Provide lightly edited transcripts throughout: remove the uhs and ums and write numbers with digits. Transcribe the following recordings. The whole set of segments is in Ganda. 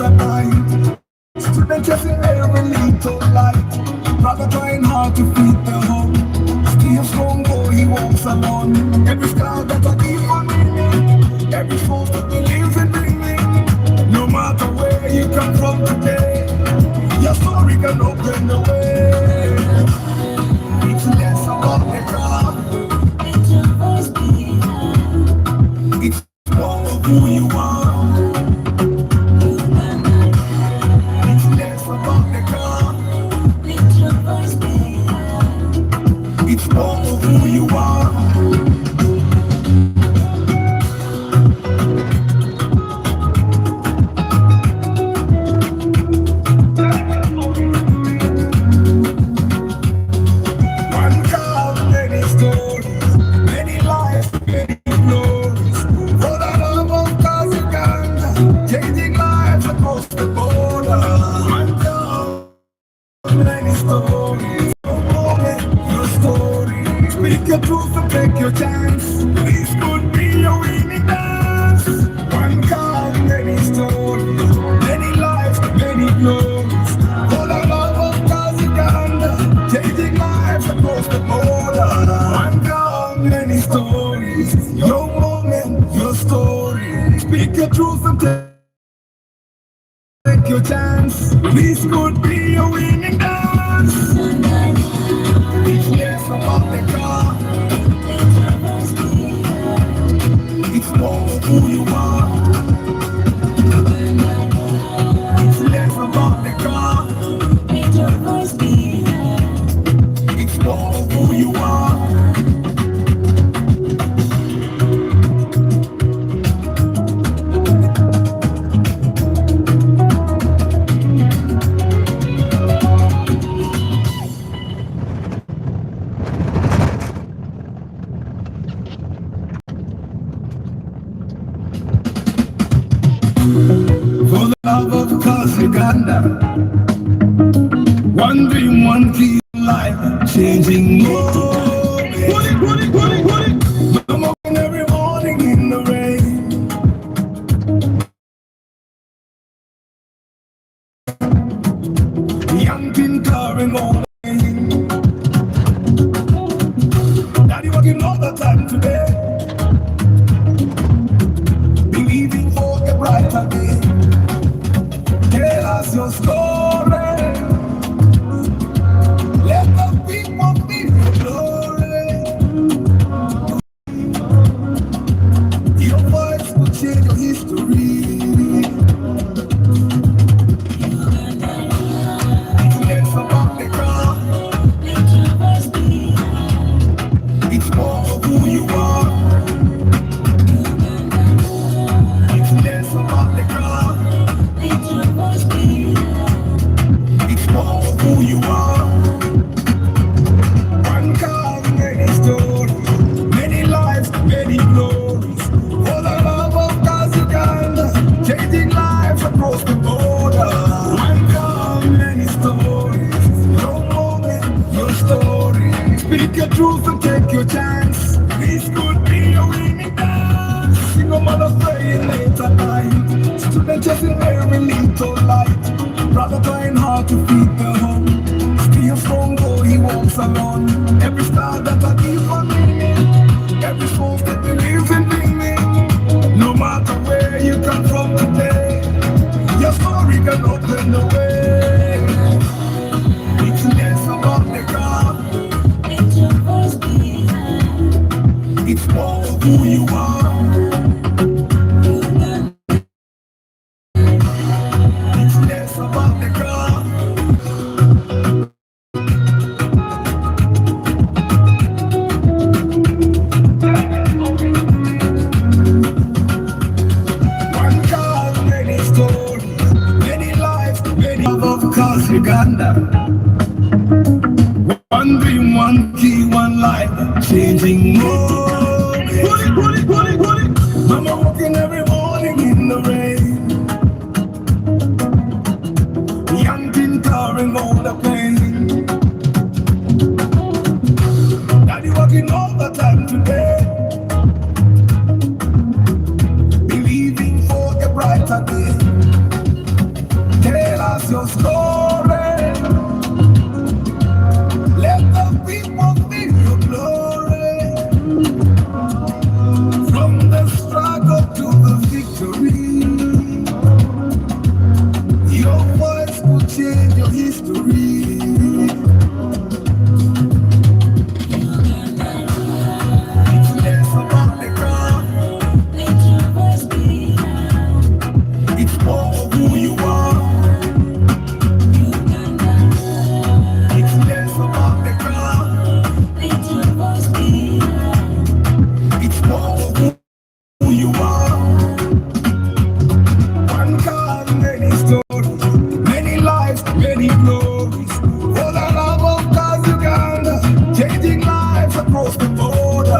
at night. Student chasing every little light. Brother trying hard to feed the home. Still strong boy, he walks alone. Every star that I give on meaning. Every soul that believes in dreaming. No matter where you come from today, your story can open the way. It's less about the car. It's more of who you are. It's less about the car. It's more of who you are. One car, many stories, many lives, many glories. For the love of cause Uganda, changing lives across the border. One car, many stories. Your story. Speak your truth and take your chance. This could be your winning dance. One car, many stories, many lives, many glories. For the love of cause Uganda, changing lives across the border. One car, many stories. Your moment, your story. Speak your truth and take your chance. This could be your winning dance. It's less about the car. It's more of who you are. It's less about the car. It's more of who you are. For the love of cause Uganda, one dream, one key, life changing more. I'm walking every morning in the rain. Young teen carrying all the pain. Daddy working all the time today, believing for a brighter day. Tell us your story. Let the people feel your glory. Your voice will change your history. It's less about the car. It's more of who you are. It's less about the car. It's more of who you are. One car, many stories, many lives, many glories. For the love of cause Uganda, changing lives across the border. One car, many stories. Your moment, your story. Speak your truth and take your chance. This could be your winning dance. Single mother praying late at night. Student chasing every little light. Brother trying hard to feed the home. Still strong though he walks alone. Every star that I give on meaning. Every soul that believes in dreaming. No matter where you come from today, your story can open the way. It's less about the car. It's more of who you are. It's less about the car. One car, many stories, many lives, many love of cause Uganda. One dream, one key, one life, changing more. Mama walking every morning in the rain. Young teen carrying all the pain. Daddy working all the time today, believing for a brighter day. history. It's less about the car. Let your voice be heard. It's more of who you are. Uganda. It's less about the car. Let your voice be heard. It's more of who you are. One car, many stories, many lives, many glories. For the love of God's Uganda, changing lives across the border.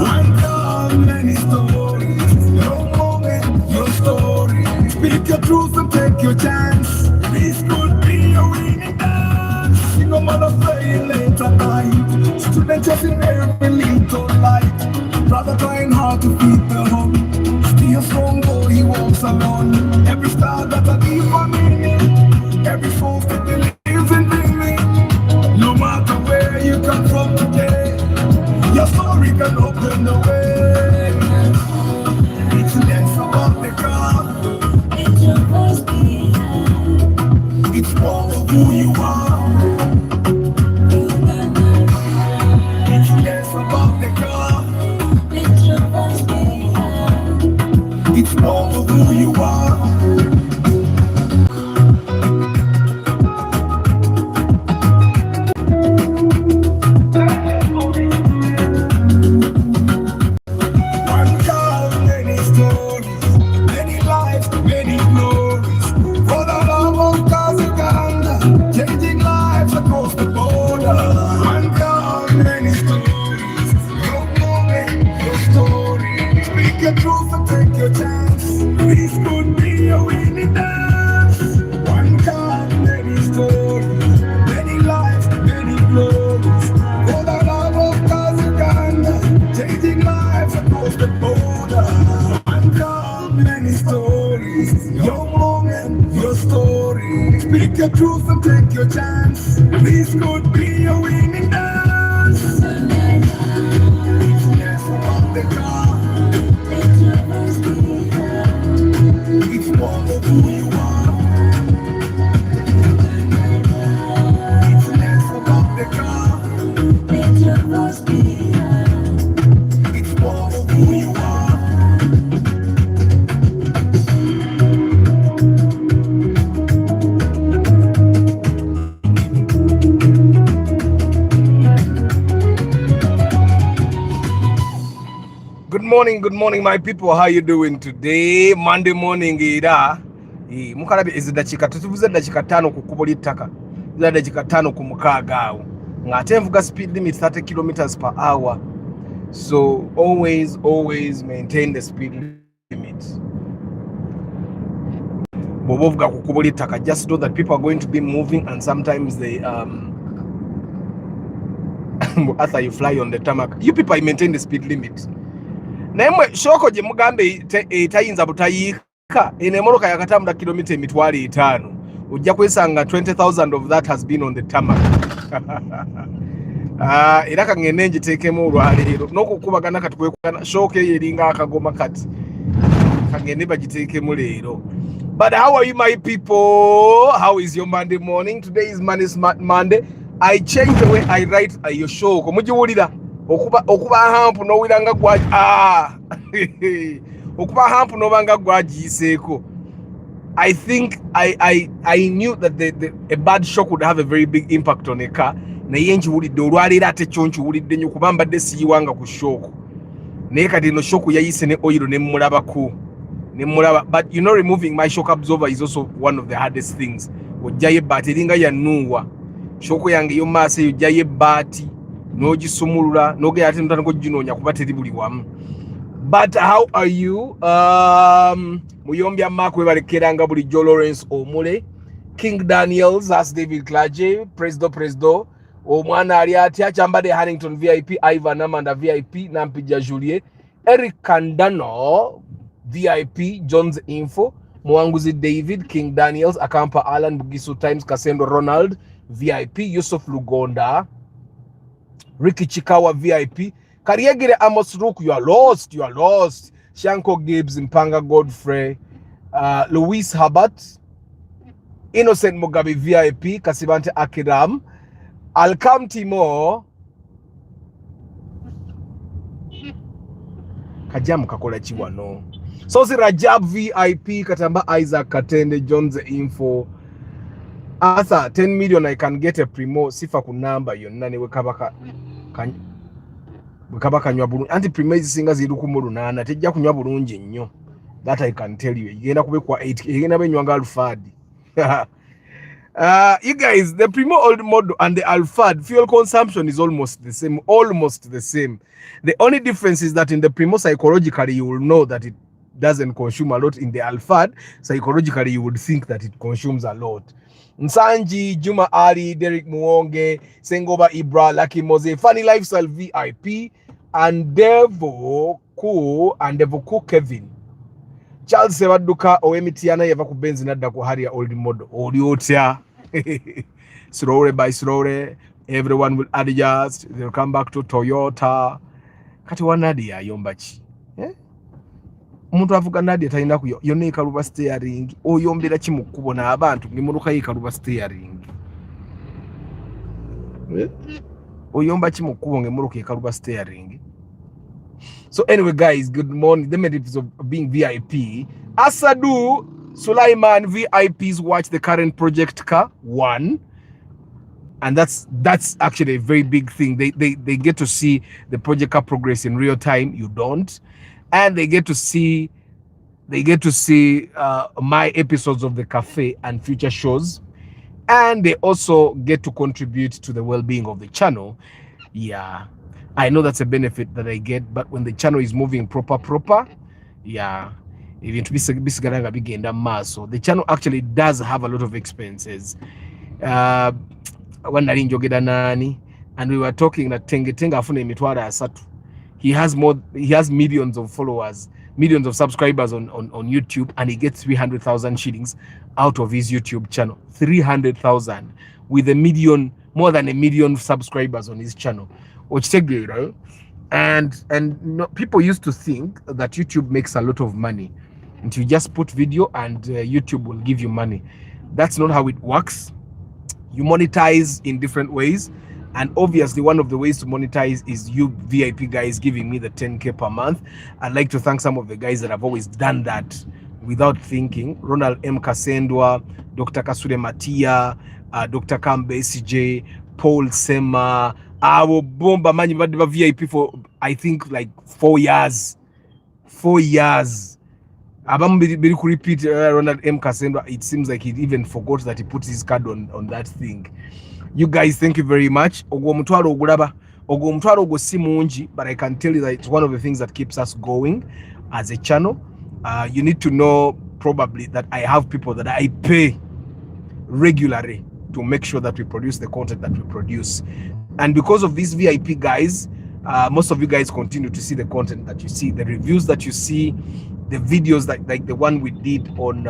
One car, many stories, your moment, your story. Speak your truth and take your chance. This could be a winning dance. No matter fail late at night, students just in every little light. Brother trying hard to feed the home. Still strong though he walks alone. Every star that I give a meaning. Every soul that lives in me. No matter where you come from today, your story can open the way. It's less about the crowd. It's your voice be heard. It's more of who you are. It's less about the crowd. It's your voice be heard. It's more of who you are. One car, many stories, many lives, many glories. For the love of God's Uganda, changing lives across the border. One car, many stories, your moment, your story. Speak your truth and take your chance. This could be a winning dance. One car, many stories, many lives, many glories. For the love of God's Uganda, changing lives across the border. One car, many stories, your moment, your story. Speak your truth and take your chance. This could be a winning dance. It's less about the car. It's more of who you are. It's less about the car. Let your voice be heard. It's more of who you are. Good morning my people. How you doing today? Monday morning era. Mukalabe ezidakika tutuvuze dakika 5 ku kubo litaka. Zida dakika 5 ku mukaaga awo. Ngate nvuga speed limit 30 kilometers per hour. So always maintain the speed limit. Bobovuga ku kubo litaka, just know that people are going to be moving and sometimes they after you fly on the tarmac, you people maintain the speed limit. Nemwe shoko je mugambe etayinza butayika enemoroka yakatambula kilomita emitwalo 5 ujja kwesanga 20,000 of that has been on the tarmac. Era kangene njiteekemu olwaleero n'okukubagana kati kwekugana shoko eringa akagoma kati kangene bagiteekemu leero. But how are you my people? How is your Monday morning? Today is Monday. I change the way I write your show. Mujiwulira okuba hampu n'owiranga gwa okuba hampu n'obanga gwagiyiseeko. I think I knew that a bad shock would have a very big impact on a car. Naye nkiwulidde olwaleero ate kyo nkiwulidde nnyo kuba mbadde siyiwanga ku shock. Naye kati no shock yayise ne oil ne mulabako. But you know, removing my shock absorber is also one of the hardest things. Ojjayo ebbaati eringa yanuuwa. Shock yange yo maaso eyo ojjayo ebbaati n'ogisumulula n'ogera ate n'otandika oginoonya kuba teri buli wamu. But how are you? Muyombya Mark webalekkeranga bulijjo Lawrence Omule, King Daniels, as David Klaje, Presdo, omwana ali atya Kyambadde Harrington VIP, Ivan Amanda VIP, Nampija Julie, Eric Kandano VIP, Jones Info, Mwanguzi David, King Daniels, Akampa Alan, Bugisu Times, Kasendo Ronald VIP, Yusuf Lugonda, Ricky Chikawa VIP, Kariegire Amos Rook, you are lost. Shanko Gibbs, Mpanga Godfrey, Louis Habert, Innocent Mugabe VIP, Kasibante Akiram, Alkam Timo, Kajamu Kakola Chiwano. Sosi Rajab VIP, Katamba Isaac Katende, John's Info. Asa 10 million I can get a primo sifa kunamba yonna ne wekabaka kanywa bulungi anti primo ezisinga ziri ku mulunana tejja kunywa bulungi nnyo. That I can tell you. Igenda kubekwa 8 igenda benywanga alfadi. You guys, the primo old model and the alfad fuel consumption is almost the same. The only difference is that in the primo psychologically you will know that it doesn't consume a lot. In the alfad psychologically you would think that it consumes a lot. Nsanji, Juma Ali, Derek Muonge, Sengoba Ibra, Lucky Mose, Funny Lifestyle VIP, and Devo Cool Kevin. Charles Sebaduka Oemitiana Yavaku Benz Nada Kuharia old model. Oliotia. Slowly by slowly, everyone will adjust. They'll come back to Toyota. Katiwa Nadia Yombachi. Umuntu avuga Nadia talina kuyo yone ikaluba steering oyombera kimu kubona abantu ngimuruka ikaluba steering oyomba kimu kubo ngimuruka ikaluba steering. So anyway guys, good morning. The benefits of being VIP. Asadu Sulaiman VIPs watch the current project car 1, and that's actually a very big thing. They get to see the project car progress in real time. You don't. And they get to see my episodes of the cafe and future shows, and they also get to contribute to the well-being of the channel. Yeah, I know that's a benefit that I get, but when the channel is moving proper, yeah, even to be bigenda maso, the channel actually does have a lot of expenses. When and we were talking that Tenge afune emitwala asatu. He has millions of followers, millions of subscribers on YouTube, and he gets 300,000 shillings out of his YouTube channel. 300,000 with more than a million subscribers on his channel. And people used to think that YouTube makes a lot of money, and you just put video and YouTube will give you money. That's not how it works. You monetize in different ways. And obviously, one of the ways to monetize is you VIP guys giving me the 10K per month. I'd like to thank some of the guys that have always done that without thinking. Ronald M. Kasendwa, Dr. Kasure Matia, Dr. Kambe CJ, Paul Sema, our Bomba Mani VIP for, I think, like 4 years. 4 years. Abam repeat Ronald M. Kasendwa. It seems like he even forgot that he put his card on that thing. You guys, thank you very much. But I can tell you that it's one of the things that keeps us going as a channel. You need to know probably that I have people that I pay regularly to make sure that we produce the content that we produce. And because of these VIP guys, most of you guys continue to see the content that you see, the reviews that you see, the videos like the one we did on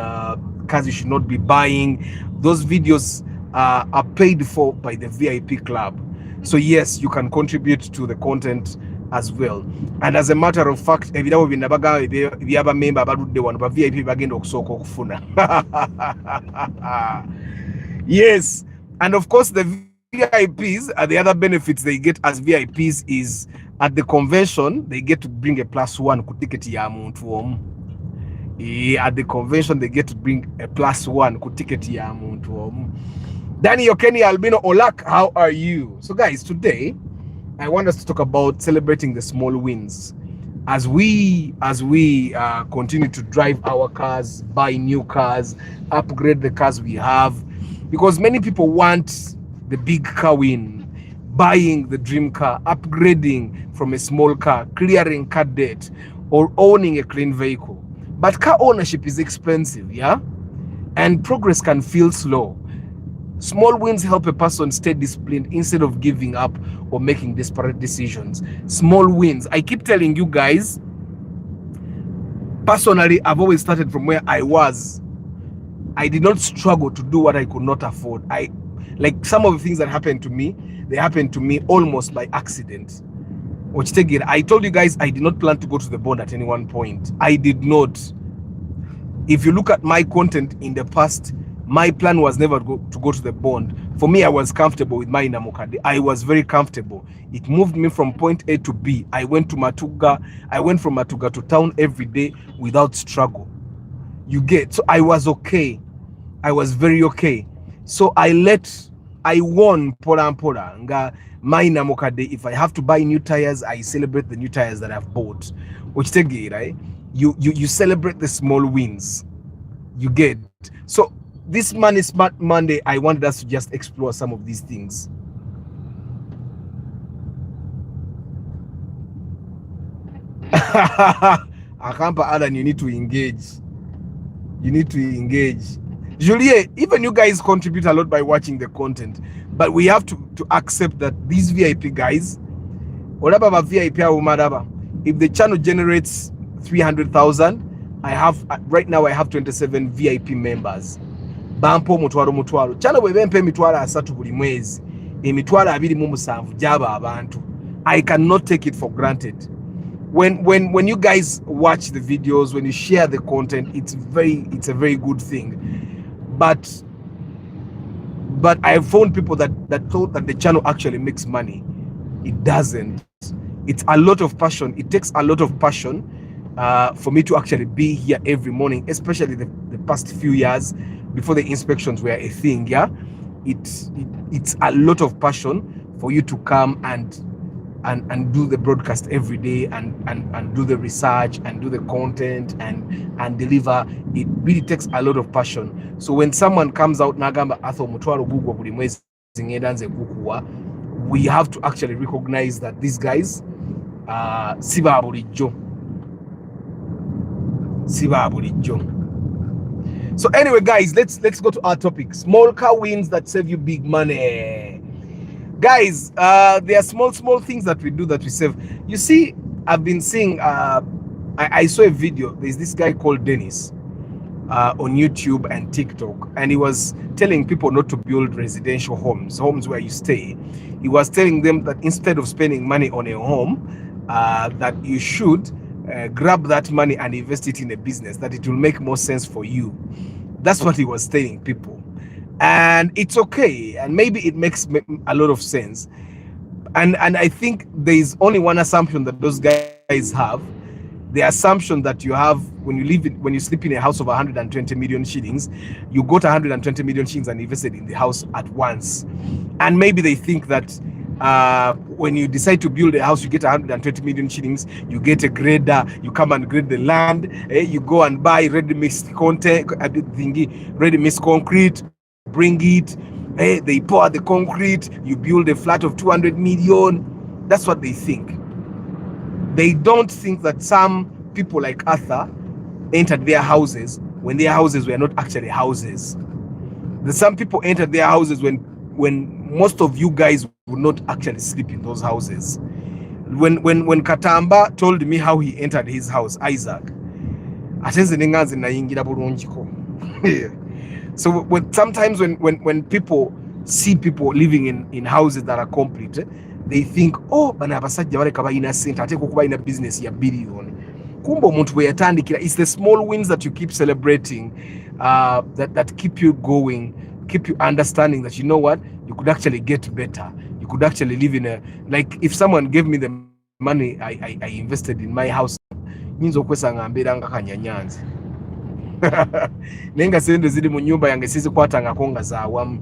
cars you should not be buying. Those videos are paid for by the VIP club. So yes, you can contribute to the content as well. And as a matter of fact, yes, and of course the VIPs, the other benefits they get as VIPs is at the convention they get to bring a +1 ku ticket ya muntu. At the convention they get to bring a +1 ku ticket ya muntu. Danny Okeni Albino Olak, how are you? So guys, today I want us to talk about celebrating the small wins as we continue to drive our cars, buy new cars, upgrade the cars we have, because many people want the big car win, buying the dream car, upgrading from a small car, clearing car debt, or owning a clean vehicle. But car ownership is expensive, yeah, and progress can feel slow. Small wins help a person stay disciplined instead of giving up or making desperate decisions. Small wins. I keep telling you guys, personally, I've always started from where I was. I did not struggle to do what I could not afford. Like some of the things that happened to me, they happened to me almost by accident. I told you guys I did not plan to go to the board at any one point. I did not. If you look at my content in the past, My plan was never to go to the bond. For me, I was comfortable with my Namokade. I was very comfortable. It moved me from point A to B. I went to Matuga. I went from Matuga to town every day without struggle. You get, so I was okay. I was very okay. So I won Pola Pola. Nga my Namokade. If I have to buy new tires, I celebrate the new tires that I've bought. Which take it, right? You celebrate the small wins. You get. So this Money Smart Monday, I wanted us to just explore some of these things. Akampa Alan, you need to engage. You need to engage. Julie, even you guys contribute a lot by watching the content, but we have to accept that these VIP guys, whatever VIP, if the channel generates 300,000, I have right now I have 27 VIP members. Bampo mutwalo channel webempe emitwalo asatu buli mwezi, emitwalo 27 gyaba abantu. I cannot take it for granted. When you guys watch the videos, when you share the content, it's a very good thing. But I've found people that thought that the channel actually makes money. It doesn't. It's a lot of passion. It takes a lot of passion for me to actually be here every morning, especially the past few years before the inspections were a thing. Yeah, it's a lot of passion for you to come and do the broadcast every day and do the research and do the content and deliver. It really takes a lot of passion. So when someone comes out nagamba atho mutwalo gugwa buli mwezi ngenda nze kukuwa, we have to actually recognize that these guys siba bulijjo. So anyway, guys, let's go to our topic. Small car wins that save you big money. Guys, there are small things that we do that we save. You see, I've been seeing I saw a video. There's this guy called Dennis on YouTube and TikTok, and he was telling people not to build residential homes where you stay. He was telling them that instead of spending money on a home, that you should grab that money and invest it in a business, that it will make more sense for you. That's what he was telling people, and it's okay, and maybe it makes a lot of sense. And I think there is only one assumption that those guys have. The assumption that you have when you sleep in a house of 120 million shillings, you got 120 million shillings and invested in the house at once. And maybe they think that when you decide to build a house, you get 120 million shillings, you get a grader, you come and grade the land, you go and buy ready-mix concrete, bring it, they pour the concrete, you build a flat of 200 million. That's what they think. They don't think that some people like Arthur entered their houses when their houses were not actually houses. That some people entered their houses when most of you guys would not actually sleep in those houses. When Katamba told me how he entered his house, Isaac, so sometimes when people see people living in houses that are complete, they think, oh, bana abasajja baleka balina sente ate kuba ina business ya billion. Kumba omuntu bwe yatandikira. It's the small wins that you keep celebrating, that keep you going, keep you understanding that, you know what, you could actually get better. You could actually live in a, like, if someone gave me the money I invested in my house, means okwesanga mbeera nga kanyanyanzi. Nenga sente ziri mu nyumba yange sizikwatangako nga zaawamu.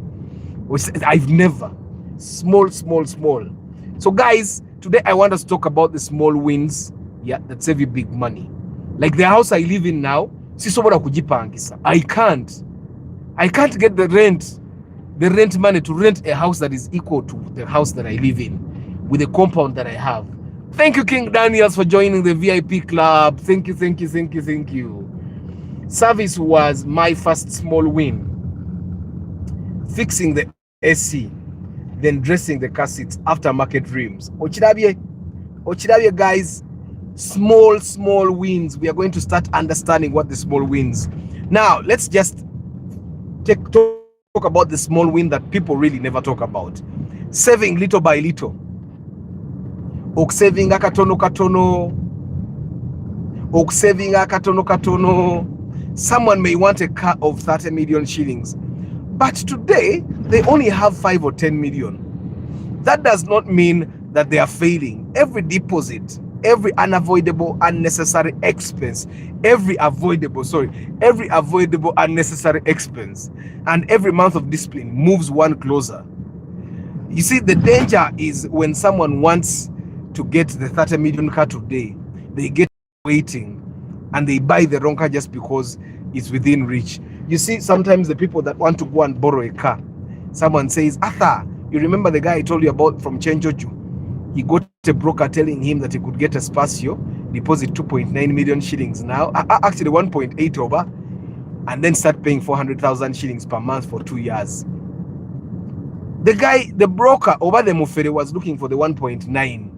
I've never. Small. So guys, today I want us to talk about the small wins, yeah, that save you big money. Like the house I live in now, sisobola kujipangisa. I can't get the rent money to rent a house that is equal to the house that I live in with the compound that I have. Thank you, King Daniels, for joining the VIP club. Thank you. Service was my first small win. Fixing the AC, then dressing the car seats, aftermarket rims. Ochirabye guys, small wins. We are going to start understanding what the small wins. Now let's just talk about the small win that people really never talk about. Saving little by little. Saving katono. Someone may want a car of 30 million shillings. But today, they only have 5 or 10 million. That does not mean that they are failing. Every deposit, every unavoidable unnecessary expense, every avoidable unnecessary expense, and every month of discipline moves one closer. You see, the danger is when someone wants to get the 30 million car today, they get waiting and they buy the wrong car just because it's within reach. You see, sometimes the people that want to go and borrow a car, someone says, Arthur, you remember the guy I told you about from Chenjoju? He got a broker telling him that he could get a Spacio, deposit 2.9 million shillings now, actually 1.8 over, and then start paying 400,000 shillings per month for 2 years. The broker over the Mufere was looking for the 1.9.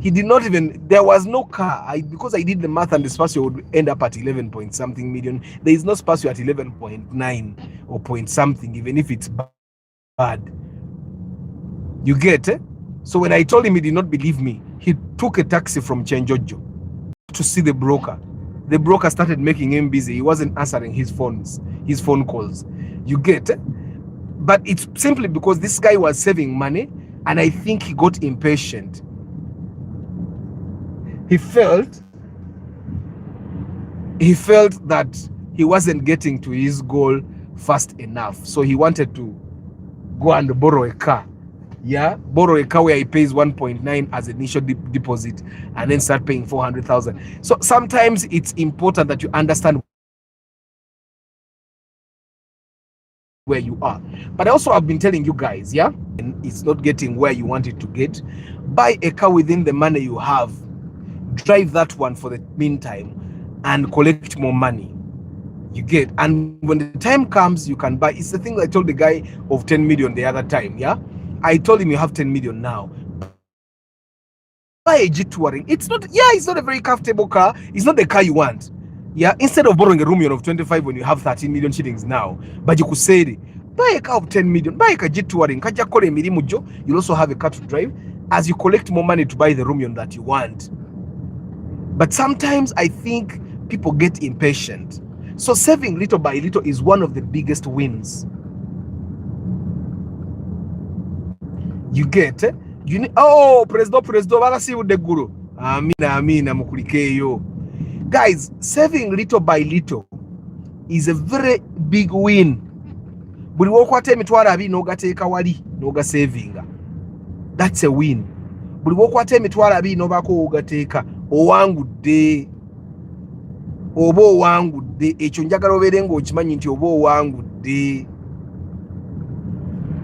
He did not even, there was no car. Because I did the math and the Spacio would end up at 11 point something million. There is no Spacio at 11.9 or point something, even if it's bad. You get it? So when I told him, he did not believe me. He took a taxi from Chenjojo to see the broker. The broker started making him busy. He wasn't answering his phone calls. You get it? But it's simply because this guy was saving money, and I think he got impatient. He felt that he wasn't getting to his goal fast enough. So he wanted to go and borrow a car. Yeah, borrow a car where he pays 1.9 as initial deposit and then start paying 400,000. So sometimes it's important that you understand where you are. But also I've been telling you guys, yeah, and it's not getting where you want it to get. Buy a car within the money you have. Drive that one for the meantime and collect more money. You get, and when the time comes, you can buy. It's the thing that I told the guy of 10 million the other time. Yeah, I told him you have 10 million now. Buy a G Touring. It's not a very comfortable car. It's not the car you want. Yeah, instead of borrowing a Rumion of 25 when you have 13 million shillings now, but you could say it. Buy a car of 10 million. Buy a G Touring. You'll also have a car to drive as you collect more money to buy the Rumion that you want. But sometimes I think people get impatient. So saving little by little is one of the biggest wins. You get it? You need, oh, presto, bala si with the guru. Amina, mukulikeyo. Guys, saving little by little is a very big win. Buli wokwate emitwalo abiri n'ogateeka wali n'oga savinga. That's a win. Buli wokwate emitwalo abiri n'obaako ogateeka owangudde. Oba owangudde, ekyo njagala obeere ng'okimanyi nti oba owangudde.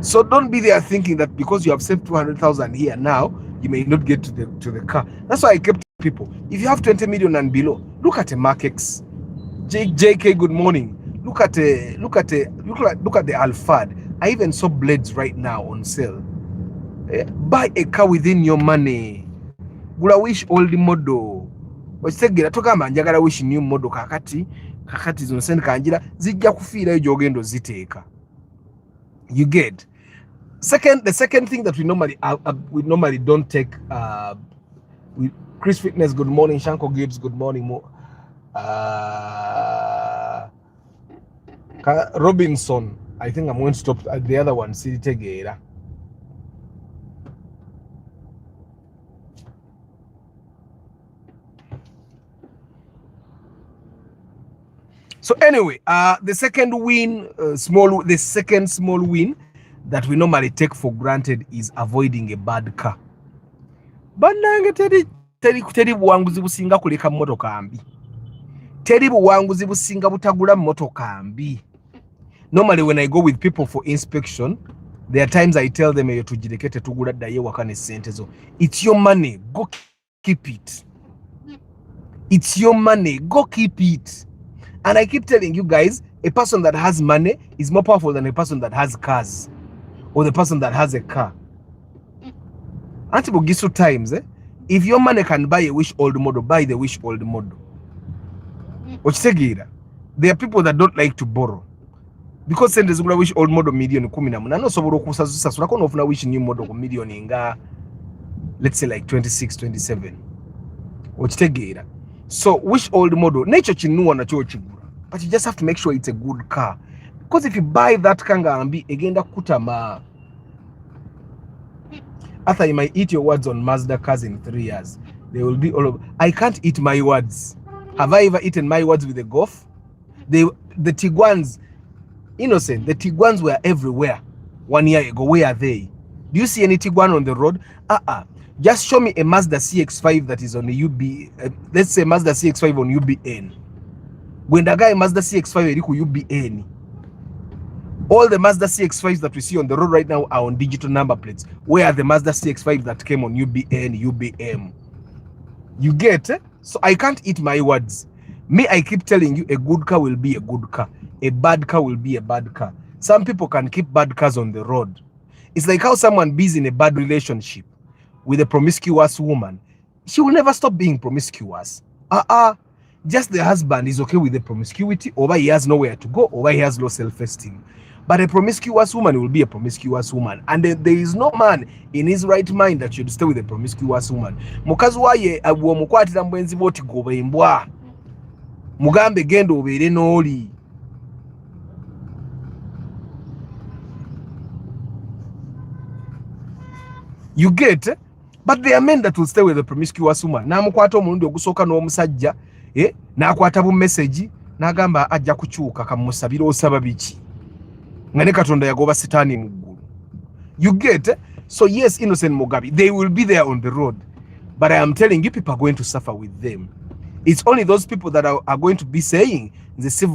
So don't be there thinking that because you have saved 200,000 here now, you may not get to the car. That's why I kept people. If you have 20 million and below, look at a Markex. JK, good morning. Look at the Alphard. I even saw blades right now on sale. Buy a car within your money. Gula wish old model. Okitegera togamba njagala wish new model kakati zino sente kanjira zijja kufiirayo gyogendo ziteeka. You get. The second thing that we normally don't take. Chris Fitness, good morning. Shanko Gibbs, good morning. Robinson, I think I'm going to stop at the other one. City Tegera. So anyway, the second small win that we normally take for granted is avoiding a bad car. Bannange teri buwanguzi businga kuleka mmotoka mbi. Teri buwanguzi businga butagula mmotoka mbi. Normally when I go with people for inspection, there are times I tell them tujirekete tugula ddaye wakane sente zo. It's your money, go keep it. It's your money, go keep it. And I keep telling you guys, a person that has money is more powerful than a person that has cars or the person that has a car. Antibogisu times, if your money can buy a wish old model, buy the wish old model. There are people that don't like to borrow. Because send the wish old model million kuminamuna no soboro kusasusa sulako no funa wish new model million inga, let's say like 26, 27. So wish old model nature chinuwa na cho chigura. But you just have to make sure it's a good car. because if you buy that kangambi egenda kutama. After you might eat your words on Mazda cars in 3 years, they will be all over. I can't eat my words. Have I ever eaten my words with the Golf? The Tiguans, innocent, the Tiguans were everywhere 1 year ago. Where are they? Do you see any Tiguan on the road? Just show me a Mazda CX-5 that is on the UB. Let's say Mazda CX-5 on UBN. When the guy Mazda CX-5 UBN. All the Mazda CX-5s that we see on the road right now are on digital number plates. Where are the Mazda CX-5 that came on UBN, UBM? You get? So I can't eat my words. Me, I keep telling you, a good car will be a good car. A bad car will be a bad car. Some people can keep bad cars on the road. It's like how someone be in a bad relationship with a promiscuous woman. She will never stop being promiscuous. Just the husband is okay with the promiscuity, or he has nowhere to go, or he has low self-esteem. But a promiscuous woman will be a promiscuous woman. And there is no man in his right mind that should stay with a promiscuous woman. Mukazi waye abuwa mukwatira mbwenzi boti gobe mbwa. Mugambe gendo obere noli. You get? But there are men that will stay with a promiscuous woman. Na mukwata omurundi ogusoka n'omusajja, n'akwata bu message, n'agamba ajja kukyuka kamusabira osaba biki. Ngane katonda yagoba sitani muggulu. You get? So yes, innocent Mugabe, they will be there on the road. But I am telling you, people are going to suffer with them. It's only those people that are going to be saying nze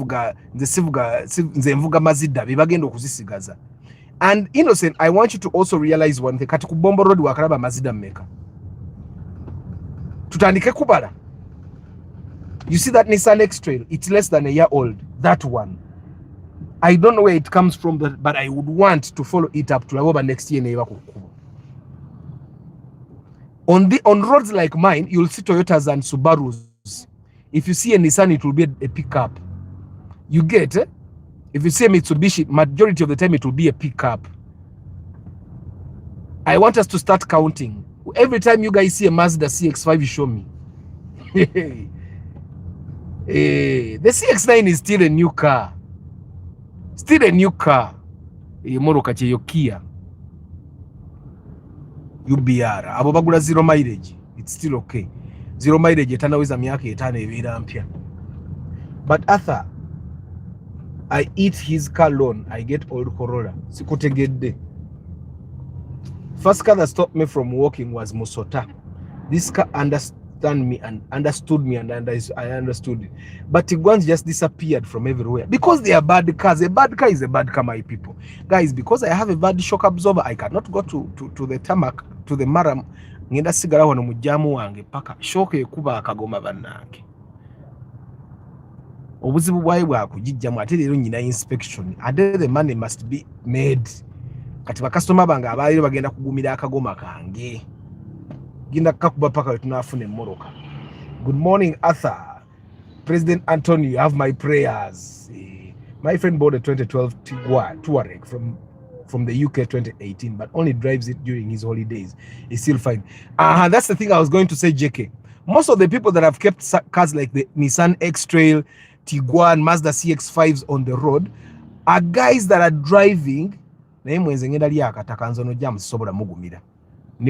mvuga mazidda bibagenda okuzisigaza. And innocent, I want you to also realize one thing. Kati ku Bombo Road wakalaba mazidda mmeka. Tutandike kubala. You see that Nissan X-Trail? It's less than a year old. That one. I don't know where it comes from, but I would want to follow it up to Laboba next year. On roads like mine, you'll see Toyotas and Subarus. If you see a Nissan, it will be a pickup. You get? If you see a Mitsubishi, majority of the time it will be a pickup. I want us to start counting. Every time you guys see a Mazda CX-5, you show me. The CX-9 is still a new car. Still a new car. Moroka cheyo Kia. UBR. Abo bagula 0 mileage. It's still okay. 0 mileage etanaweza myaka 5 ebira mpya. But Arthur, I eat his car loan. I get old Corolla. Sikutegedde. First car that stopped me from walking was Musota. This car understood me and I understood it. But Tiguans just disappeared from everywhere because they are bad cars. A bad car is a bad car, my people. Guys, because I have a bad shock absorber, I cannot go to the tarmac, to the maram. Ngenda sigala wano mujamu wange paka shock ekuba akagoma bannange. Obuzibu bwaye bwakujijjamu ate leero nyina inspection. Ate the money must be made. Kati bakasitoma bange abaali bagenda kugumira akagoma kange. Ginda kakuba paka tunafune moroka. Good morning, Arthur. President Anthony, you have my prayers. My friend bought a 2012 Touareg from the UK 2018, but only drives it during his holidays. He's still fine. That's the thing I was going to say, JK. Most of the people that have kept cars like the Nissan X-Trail, Tiguan, Mazda CX-5s on the road are guys that are driving. Ni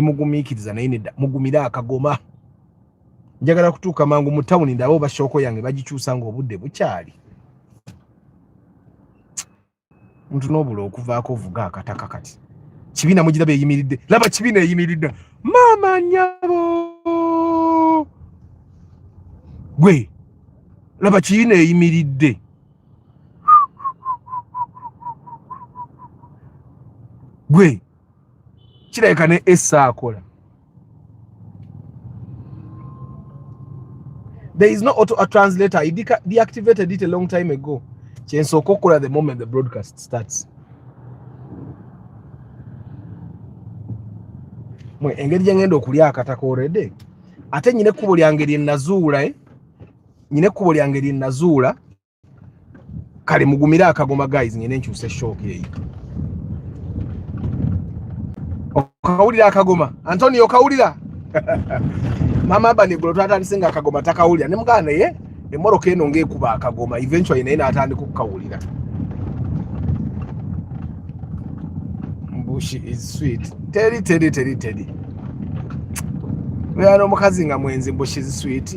mugumikiriza naye nedda mugumira akagoma njagala kutuuka mangu mu town ndabo bashoko yange bagikyusa ngo obudde bukyali muntu nobulo okuvaako vuga akataka kati kibina mugirabe eyimiridde laba kibina eyimiridde mama nyabo gwe laba kibina eyimiridde gwe kireka ne essa akola. There is no auto translator. I deactivated it a long time ago. Chenso kokola the moment the broadcast starts. Mwe engeri jengendo okulya akataka already. Ate nyine kubo lyangeri nazuula nyine kubo lyangeri nazuula kale mugumira akagoma guys nyine nkyuse shock yeyi. Okawulira akagoma Antonio okawulira mama bani glotata alisenga akagoma takawulira ne mugana ye emoroka eno ngekuba akagoma eventually naye natandika okukawulira she is sweet. Teddy. We are no mukazi nga mwenzi, but she's sweet.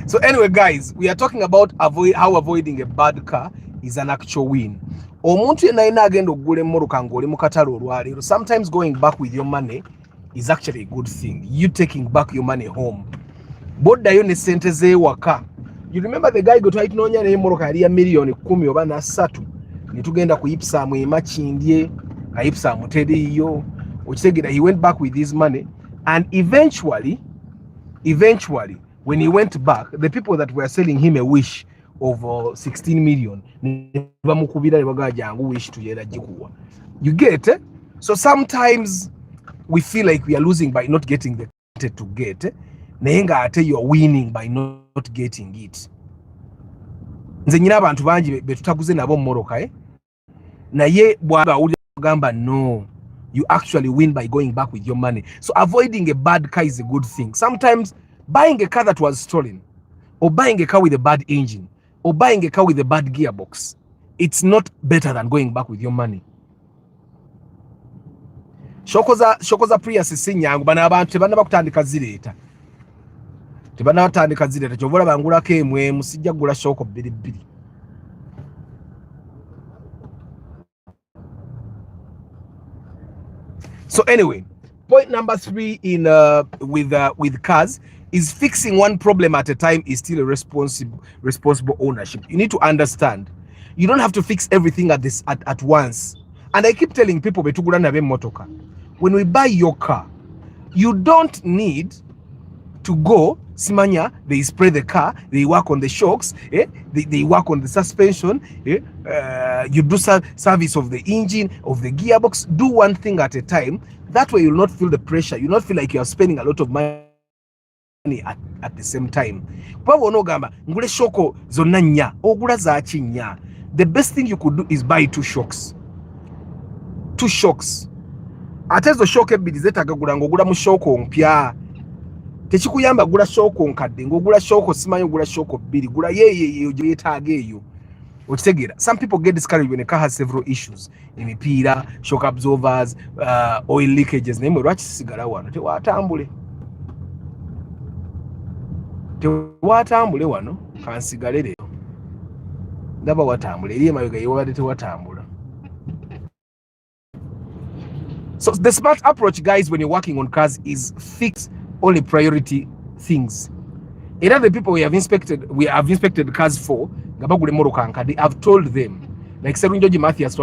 So anyway, guys, we are talking about how avoiding a bad car is an actual win. Omuntu yena agenda ogula emmoroka ng'oli mu katale olwaleero, sometimes going back with your money is actually a good thing. You taking back your money home. Boddayo ne sente z'ewaka. You remember the guy gwe twali tunoonya n'emmoroka yali ya miliyoni 10 oba na 3 ne tugenda kuyipusaamu emakindye ayipusaamu teriiyo. Okitegera, he went back with his money, and eventually when he went back, the people that were selling him a wish of 16 million, you get it? So sometimes we feel like we are losing by not getting the to get, you are winning by not getting it. Nze nyina abantu bangi betutaguze nabo mmoroka naye bwaba uli gamba no, you actually win by going back with your money. So avoiding a bad car is a good thing. Sometimes buying a car that was stolen, or buying a car with a bad engine, or buying a car with a bad gearbox, it's not better than going back with your money. Shokoza Prius sinyangu bana abantu tebana bakutandika zireeta. Tebana batandika zireeta kyovola bangulako emwe musijja gula shoko 2. So anyway, point number 3 in with cars is fixing one problem at a time is still a responsible ownership. You need to understand, you don't have to fix everything at once. And I keep telling people, when we buy your car, you don't need to go simanya, they spray the car, they work on the shocks, they work on the suspension, you do service of the engine, of the gearbox. Do one thing at a time. That way you'll not feel the pressure. You'll not feel like you're spending a lot of money at the same time. The best thing you could do is buy 2 shocks. 2 shocks. Atezo shock ebiri zetagagula ngogula mu shock ompya. Tekikuyamba gula shock onkadde ngogula shock simanyo gula shock 2 gula ye yetaaga eyo. Some people get discouraged when a car has several issues. Emipiira, shock absorbers, oil leakages. Nemwe lwaki sigala wano tewatambule. Tewatambule wano kansigale leero. Ndaba watambule eri emayoga yewabadde tewatambula. So the smart approach, guys, when you're working on cars is fix only priority things. Either the people we have inspected cars for, they have told them, like Serunjoji Matthias,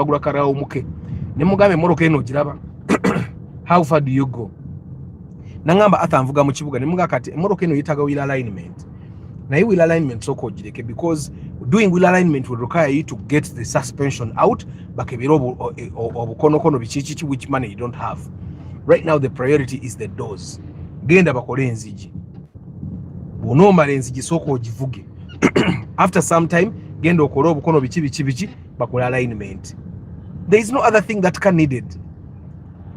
how far do you go? Nangamba atamvuga mu kibuga nemuga kati moroka eno yitaga wheel alignment. Na wheel alignment so kojireke, because doing wheel alignment will require you to get the suspension out bakebero obukonokono bichichichi which money you don't have. Right now the priority is the doors. Genda bakole enzigi. Bonomba enzigi soko ogivuge. After some time genda okole obukono bichi bakole alignment. There is no other thing that can needed.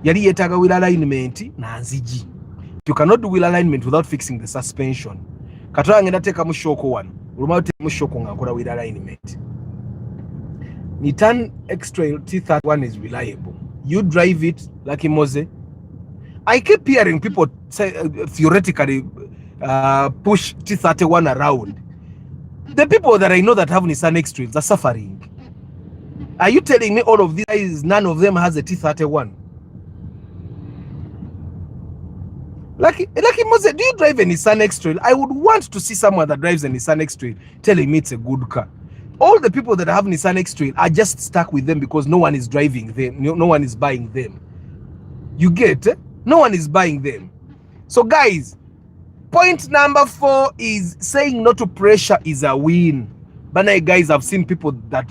Yali yetaga wheel alignment na nzigi. You cannot do wheel alignment without fixing the suspension. Katola ngenda teka mu shoko 1. Uluma teka mu shoko ngakola wheel alignment. Nissan X-Trail T31 is reliable. You drive it like Mose. I keep hearing people say, theoretically push T31 around. The people that I know that have Nissan X-Trails are suffering. Are you telling me all of these guys, none of them has a T31? Lucky Mose, do you drive a Nissan X-Trail? I would want to see someone that drives a Nissan X-Trail telling me it's a good car. All the people that have Nissan X-Trail are just stuck with them because no one is driving them. No one is buying them. You get? No one is buying them. So guys, point number 4 is saying no to pressure is a win. But now, guys, I've seen people that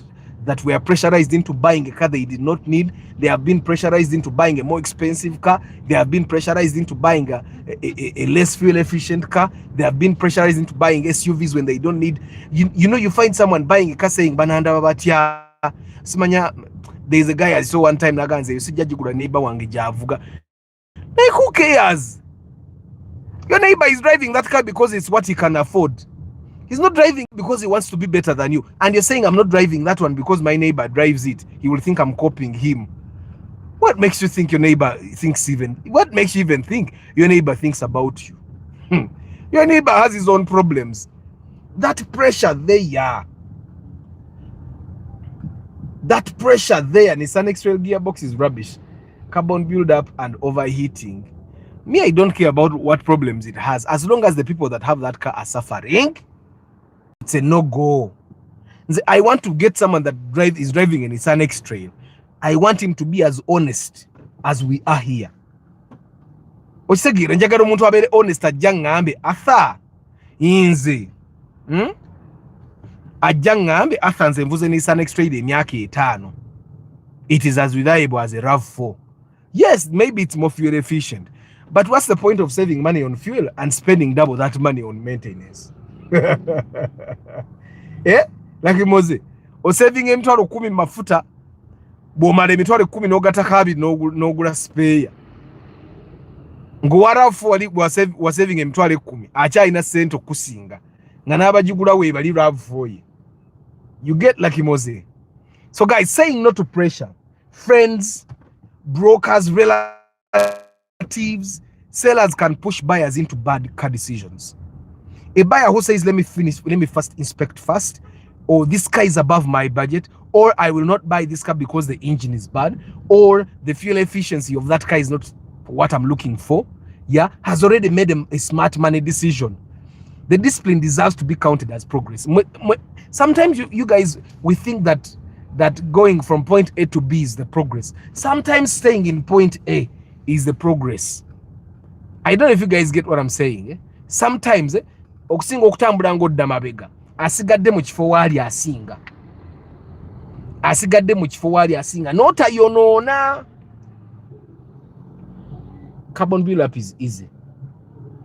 were pressurized into buying a car they did not need. They have been pressurized into buying a more expensive car. They have been pressurized into buying a less fuel efficient car. They have been pressurized into buying SUVs when they don't need. You know, you find someone buying a car saying bananda babatya simanya. There's a guy I saw one time naganze usijajigura neighbor wange javuga. Like, who cares? Your neighbor is driving that car because it's what he can afford. He's not driving because he wants to be better than you. And you're saying, I'm not driving that one because my neighbor drives it. He will think I'm copying him. What makes you think your neighbor thinks even? What makes you even think your neighbor thinks about you? Your neighbor has his own problems. That pressure there. That pressure there. Nissan X-Trail gearbox is rubbish. Carbon build-up and overheating. Me, I don't care about what problems it has. As long as the people that have that car are suffering, it's a no-go. I want to get someone that is driving a Nissan X-Trail. I want him to be as honest as we are here. Okitegere njagala omuntu abeere honest ajja ngambe Arthur inze ajja ngambe Arthur nze mvuze Nissan X-Trail emyaka 5. It is as reliable as a RAV4. Yes, maybe it's more fuel efficient. But what's the point of saving money on fuel and spending double that money on maintenance? Like Mose, or saving emitwalo 10 mafuta, bw'omala emitwalo 10 n'ogattako 2 n'ogula spare. Ng'owarafu wa saving emitwalo 10 akyalina ssente okusinga nga n'abagigula weebali RAV4 ye. You get Lucky Mose. So guys, saying no to pressure, friends, brokers, relatives, sellers can push buyers into bad car decisions. A buyer who says, let me first inspect first, or this car is above my budget, or I will not buy this car because the engine is bad, or the fuel efficiency of that car is not what I'm looking for, has already made a smart money decision. The discipline deserves to be counted as progress. Sometimes you guys, we think that going from point A to B is the progress. Sometimes staying in point A is the progress. I don't know if you guys get what I'm saying. Sometimes okusinga okutambula ng'odda mabega asigadde mu kifo waali asinga n'otayonoona. Carbon build-up is easy.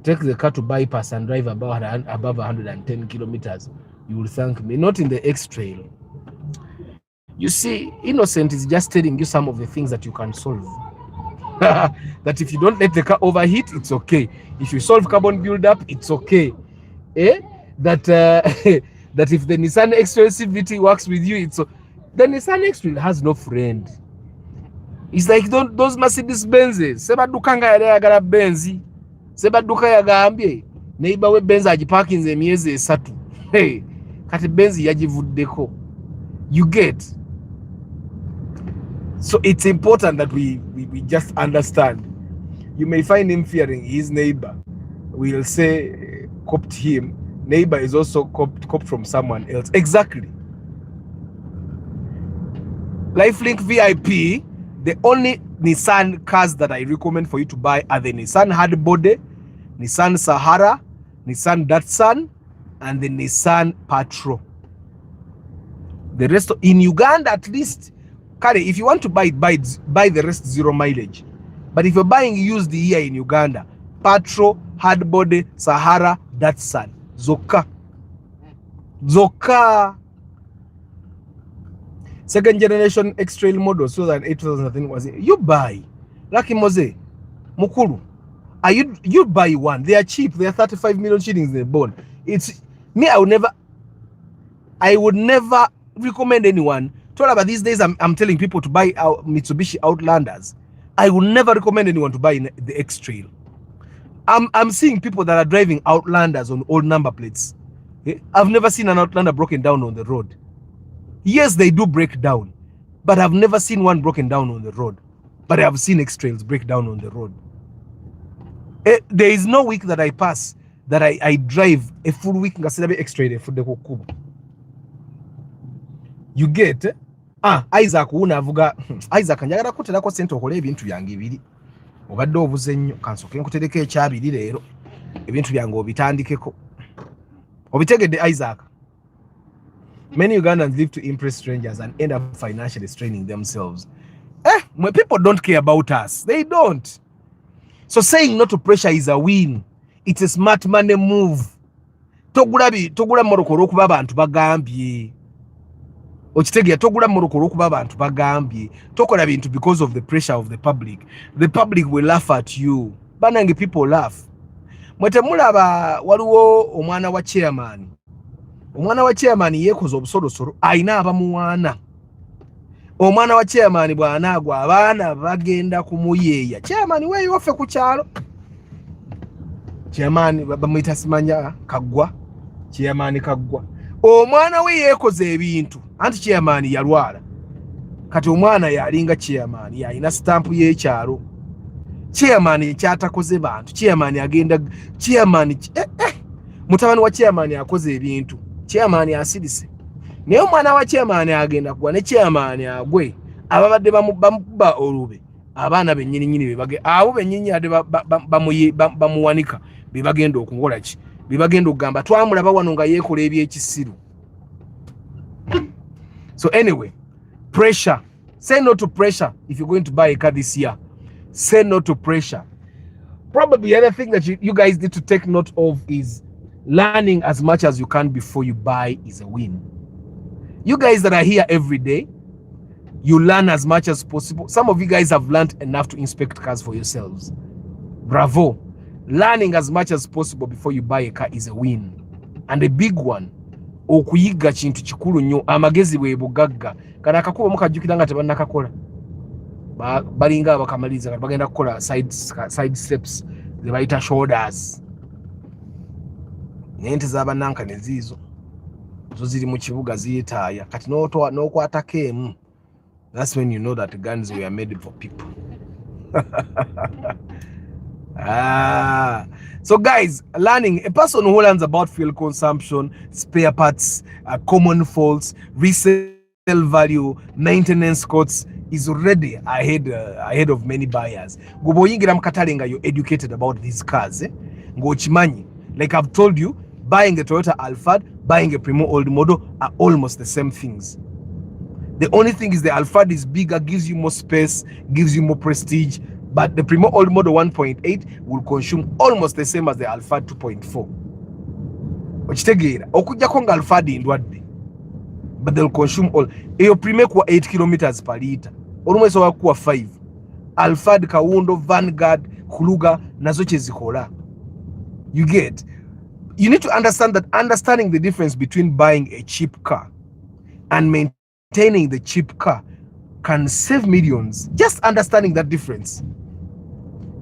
Take the car to bypass and drive above 110 kilometers. You will thank me. Not in the X-Trail. You see, Innocent is just telling you some of the things that you can solve. That if you don't let the car overheat, it's okay. If you solve carbon build-up, it's okay. That that if the Nissan X-Trail CVT works with you, it's okay. The Nissan X-Trail has no friend. It's like those Mercedes Benzes. Sebaduka nga yali ayagala Benzi. Sebaduka yagambye neighbor we Benz agiparkinze emyezi 3. Kati Benzi yagivuddeko. You get. So it's important that we just understand. You may find him fearing his neighbor. We'll say copped him. Neighbor is also copped from someone else. Exactly. LifeLink VIP, the only Nissan cars that I recommend for you to buy are the Nissan Hardbody, Nissan Sahara, Nissan Datsun, and the Nissan Patrol. The rest in Uganda, at least, if you want to buy the rest 0 mileage. But if you're buying used here in Uganda, Patrol, Hardbody, Sahara, Datsun, Zoka. Second generation X-Trail model, so that 8,000 I think was it. You buy. Lucky Mose, Mukuru. You buy one. They are cheap. They are 35 million shillings they born. It's me. I would never recommend anyone. Talk about these days. I'm telling people to buy Mitsubishi Outlanders. I would never recommend anyone to buy the X-Trail. I'm seeing people that are driving Outlanders on old number plates. I've never seen an Outlander broken down on the road. Yes, they do break down, but I've never seen one broken down on the road. But I've seen X-Trails break down on the road. There is no week that I pass that I drive a full week ngasirabe X-Trail for the kukubu. You get Isaac unavuga Isaac njagala kuterako sente okole ebintu byange ebiri. Obadde obuze nnyo kansoke nkutereke ekyabiri leero. Ebintu byange obitandikeko. Obitegedde Isaac. Many Ugandans live to impress strangers and end up financially straining themselves. When people don't care about us, they don't. So saying no to pressure is a win. It's a smart money move. Togula morokoro kuba abantu bagambye. Okitegera togula morokoro kuba abantu bagambye. Tokola bintu because of the pressure of the public. The public will laugh at you. Banange people laugh. Mwete mulaba waliwo omwana wa chairman. omwana wa chairman yekoze obusolosolo ayina abamuwaana. Omwana wa chairman bw'anaagwa abaana bagenda kumuyeeya. Chairman weeyoffe ku kyalo. Chairman bamuyita simanya Kaggwa. Chairman Kaggwa. Omwana we yekoze ebintu anti chairman yalwala. Kati omwana yalinga chairman yalina stamp y'ekyalo. Chairman kyatakoze bantu. Chairman agenda chairman mutabani wa chairman akoze ebintu. Chairman asirise. Naye omwana wa chairman agenda kuwa ne chairman agwe ababadde bamuba olube abaana bennyini bebage abo bennyini ade bamuwanika bebagenda okungola ki bebagenda okugamba twamulaba wano nga yeekola ebyekisiru. So anyway, pressure. Say no to pressure if you're going to buy a car this year. Say no to pressure. Probably the other thing that you guys need to take note of is learning as much as you can before you buy is a win. You guys that are here every day, you learn as much as possible. Some of you guys have learned enough to inspect cars for yourselves. Bravo. Learning as much as possible before you buy a car is a win. And a big one, okuyiga kintu kikulu nnyo amagezi bwe bugagga. Kana akakuba mukajjukira nga tebannakakola. Balinga abakamaliza bagenda kukola side steps ze bayita shoulders. Nente z'abannanka ne ziizo. Zo ziri mu kibuga ziyitaaya. Kati n'okwatako emu. That's when you know that guns were made for people. So guys, learning, a person who learns about fuel consumption, spare parts, common faults, resale value, maintenance costs is already ahead of many buyers. Goboyingira mukatale nga you're educated about these cars. Ngochimanyi, like I've told you, buying a Toyota Alphard, buying a Primo old model are almost the same things. The only thing is the Alphard is bigger, gives you more space, gives you more prestige, but the Primo old model 1.8 will consume almost the same as the Alphard 2.4. Okitegeera okujjako nga Alphard ndwadde, but they'll consume all. Eyo Primo kuwa 8 kilometers per liter, olumwe so kuwa 5. Alphard, Kawundo, Vanguard, Kuluga nazo kyezikola. You get. You need to understand that understanding the difference between buying a cheap car and maintaining the cheap car can save millions. Just understanding that difference.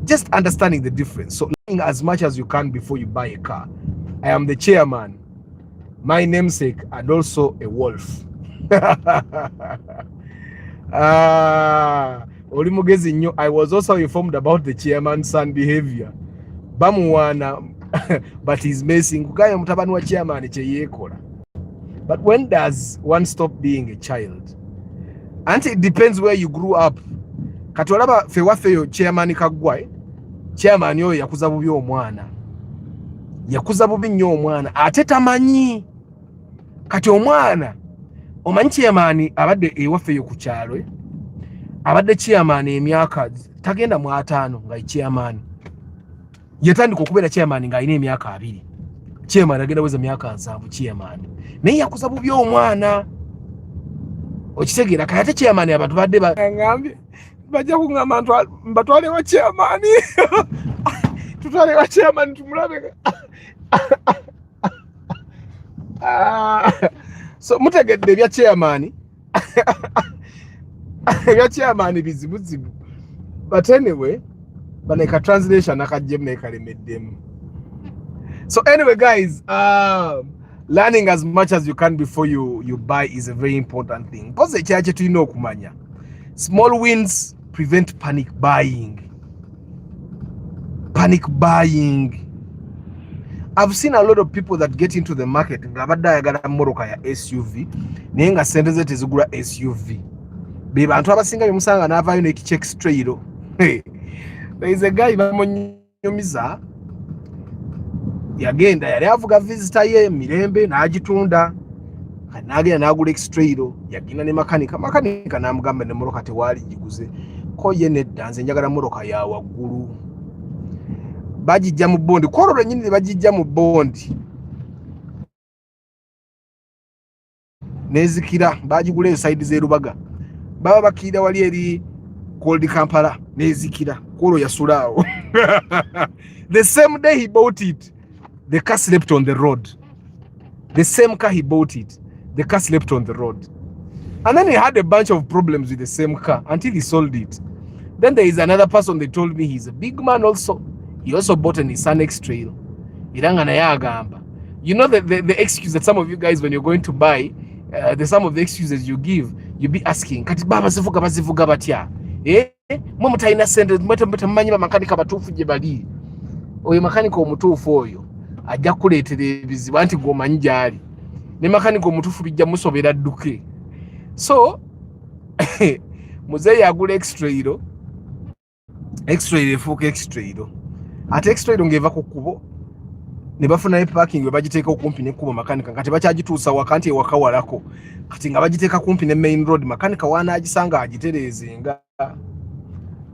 Just understanding the difference. So learning as much as you can before you buy a car. I am the chairman, my namesake, and also a wolf. Olimugezi nyo. I was also informed about the chairman's son behavior. Bamuwana. But he's messing. Kugaya mutabani wa chairman cheyekola. But when does one stop being a child? And it depends where you grew up. Katolaba fewafeyo chairman Kaggwa. Chairman yo yakuza bubi omwana. Yakuza bubi nnyo omwana. Ate tamanyi. Kati omwana omanyi chairman abadde ewafeyo ku kyalo. Abadde chairman emyaka tagenda mu 5 nga chairman. Yatandika okubeera chairman nga alina emyaka 2. Chairman agenda weza myaka 7 chairman. Naye yakuza bubi omwana. Okitegeera kayate chairman abantu badde bagambye bajja kungamba mbatwale wa chairman. Tutwale wa chairman tumulabe. So mutegedde bya chairman. Bya chairman bizibuzibu. But anyway, baneka translation akajjemme kalemeddemu. So anyway guys, learning as much as you can before you buy is a very important thing. Pose kyache tulina okumanya. Small wins prevent panic buying. Panic buying. I've seen a lot of people that get into the market nga badde ayagala mmoroka ya SUV naye nga sente ze tezigula SUV. Be bantu abasinga bemusanga n'avaayo n'ekicheck straight. Hey, there is a guy bamunyumiza yagenda yali avuga visitor ye mirembe n'agitunda kanagenda n'agula extrailo yagina ne makanika n'amugamba ne moroka tewali jiguze ko ye nedda nze njagala moroka ya waggulu bagijja mu bondi korolo nyinyi bagijja mu bondi nezikira bagigula side ze Rubaga baba bakira wali eri Cold Kampala nezikira kolo yasulao. The same day he bought it, the car slept on the road. The same car he bought it, the car slept on the road. And then he had a bunch of problems with the same car until he sold it. Then there is another person, they told me he's a big man also. He also bought a Nissan X-Trail. You know the excuse that some of you guys, when you're going to buy, some of the excuses you give, you be asking, kati baba sifuga basifuga batya? Mwe mutaina sente, mwete mmanyi bamakanika batuufu gye bali. Oyo makanika omutuufu oyo ajja kuleetera ebizibu anti gwomanyi gyali. Ne makanika omutuufu bijja musobera dduke. So muzeeyi agula X-Trail efuuka X-Trail. Ate X-Trail ng'eva ku kkubo ne bafunayo parking we bagiteeka okumpi n'ekkubo makanika nga tebakyagituusa waka nti ewaka walako. Kati nga bagiteeka kumpi ne main road makanika waanaagisanga agitereezenga.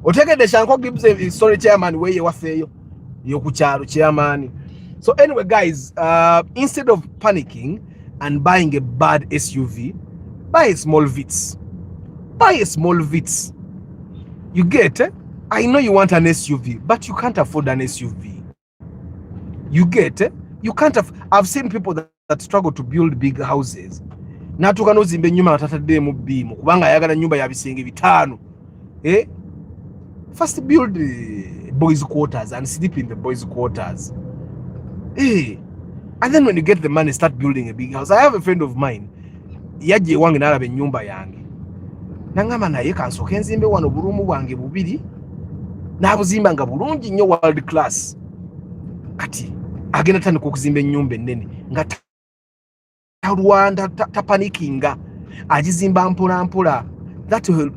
Otegedde Shanko Gibbs story chairman weye wafeeyo y'oku kyalo chairman. So anyway guys, instead of panicking and buying a bad SUV, buy a small Vitz. Buy a small Vitz. You get it? I know you want an SUV, but you can't afford an SUV. You get it? You can't I've seen people that struggle to build big houses. Natuka nozimba ennyumba natatadde mu bbiimu kubanga ayagala ennyumba ya bisenge bitaano. First build boys' quarters and sleep in the boys' quarters. And then when you get the money, start building a big house. I have a friend of mine. Yaje wange nalaba ennyumba yange. Nangamba naye kansooke nzimbe wano bulumu bwange bubiri. N'abuzimba nga bulungi nnyo world class. Kati agenda tandika okuzimba ennyumba ennene nga talwanda tapanikinga agizimba mpola mpola. That will,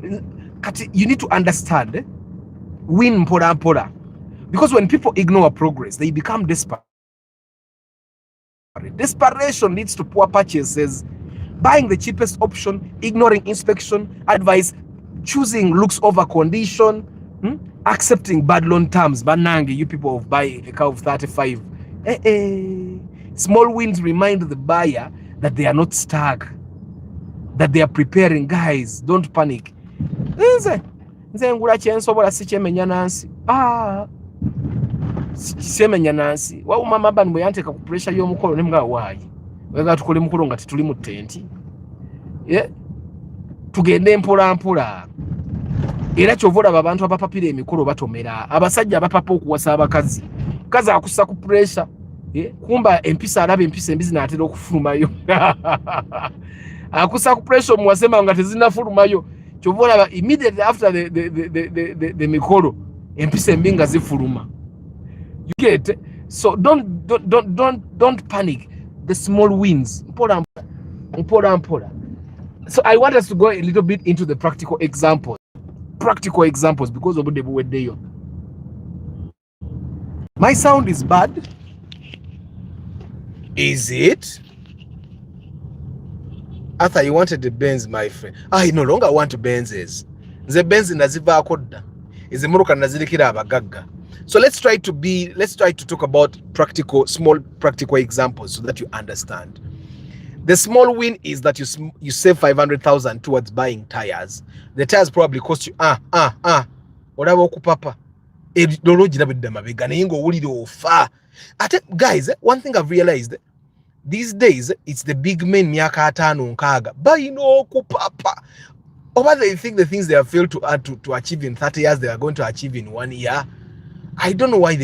kati you need to understand, win mpola mpola, because when people ignore progress they become desperate. Desperation leads to poor purchases. Buying the cheapest option, ignoring inspection, advice, choosing looks over condition, accepting bad loan terms. Banange, you people buy a car of 35. Small wins remind the buyer that they are not stuck, that they are preparing. Guys, don't panic. Nze ngula kyensobola si kyemenya nansi. Semenya nansi. Wa mama bani bwe yanteka ku pressure y'omukolo ne mga waayi. Wega tukole mukolo nga tituli mu tenti. Tugende mpola mpola. Era kyovola abantu abapapira emikolo batomera. Abasajja abapapa okuwasa abakazi. Kazi akussa ku pressure. Kumba empisa alaba empisa embizi n'atera okufulumayo. Akussa ku pressure muwasema nga tezinafulumayo. Kyovola immediately after the mikolo empisa embi nga zifuluma. You get it? So don't panic. The small wins. Mpola mpola. So I want us to go a little bit into the practical examples. Because of the way. My sound is bad. Is it? Arthur, you wanted the Benz, my friend. I no longer want Benzes. The Benz naziva akoda. Is the Muruka nazirikira abagagga. So let's try to talk about small practical examples so that you understand. The small win is that you save 500,000 towards buying tires. The tires probably cost you whatever okupapa. Guys, one thing I've realized these days, it's the big men myaka atano nkaga buy no okupapa. Over they think the things they have failed to achieve in 30 years they are going to achieve in 1 year. I don't know why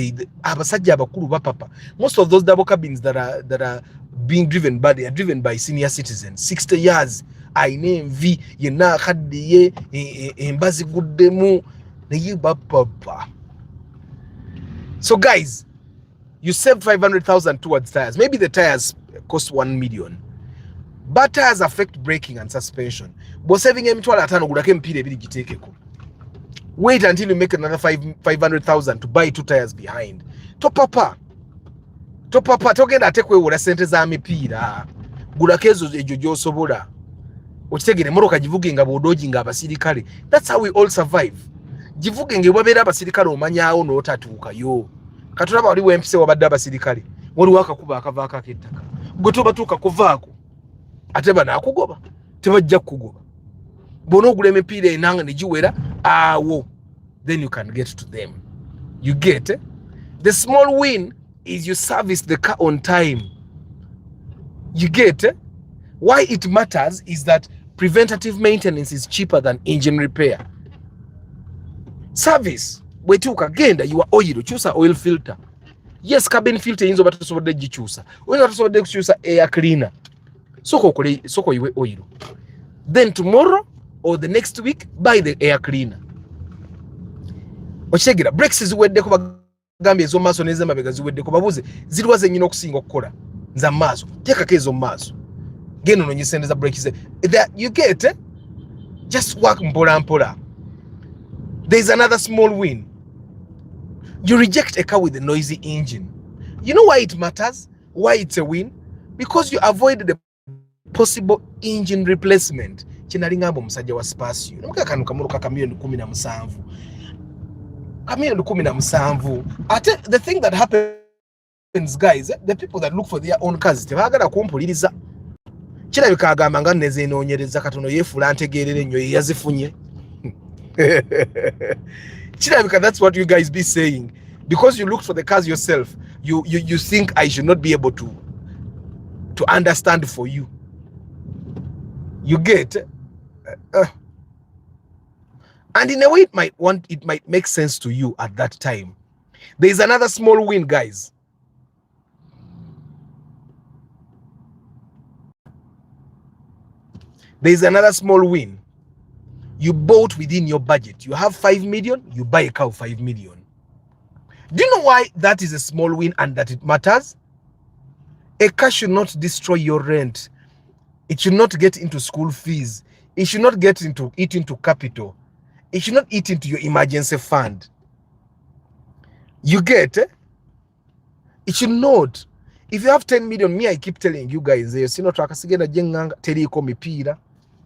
most of those double cabins that are being driven by, they are driven by senior citizens, 60 years. I name V yena khadiye embazi guddemu ne papa. So guys, you save 500,000 towards tires. Maybe the tires cost 1 million. But tires affect braking and suspension. But saving M12 gulake mpire ebiri gitekeko. Wait until you make another 500,000 to buy 2 tires behind. Topapa togenda atekwe wala sente za mipira. Gulakezo ejojo sobola. Okitegere moroka jivuge nga bodoji nga abasirikale. That's how we all survive. Jivuge nge babera abasirikale omanyaawo n'otatuuka yo. Katulaba wali wempise wabadde abasirikale. Wali wakakuba akavaaka k'ettaka. Gwe tobatuuka kuvaako. Ate bana akugoba. Tebajja kugoba. Bono ogula emipiira enanga ne giwera awo. Then you can get to them. You get it? The small win is you service the car on time. You get why it matters is that preventative maintenance is cheaper than engine repair. Service bwetuuka genda yiwa oil, kyusa oil filter. Yes, cabin filter yinza obata tasobodde gikyusa, oyinza tasobodde kukyusa air cleaner, soko yiwe oil. Then tomorrow or the next week buy the air cleaner. Okitegera brakes ziweddeko bagambye ezo maaso n'ez'emabega ziweddeko, babuuze ziriwa zennyina okusinga okukola za maaso, teekako ezo maaso, genda onoonye sente za brakes. You get just work mpola mpola. There's another small win. You reject a car with a noisy engine. You know why it matters? Why it's a win? Because you avoid the possible engine replacement. Kinalingambo musajja wa Spacio. Nomuka kanu kamotoka ka milioni 17. Ka milioni 17. The thing that happens, guys, the people that look for their own cars, tebagala kumpuliriza. Kirabika agamba nga neze enoonyereza katono yeefula ntegeerera ennyo yazifunye. Because that's what you guys be saying. Because you look for the cars yourself, you think I should not be able to understand for you. You get and in a way it might make sense to you at that time. There is another small win, guys. There is another small win. You bought within your budget. You have 5 million, you buy a car of 5 million. Do you know why that is a small win and that it matters? A car should not destroy your rent. It should not get into school fees. It should not get into capital. It should not eat into your emergency fund. You get? It should not. If you have 10 million, me, I keep telling you guys, you see no track sigena jenganga teriko mipira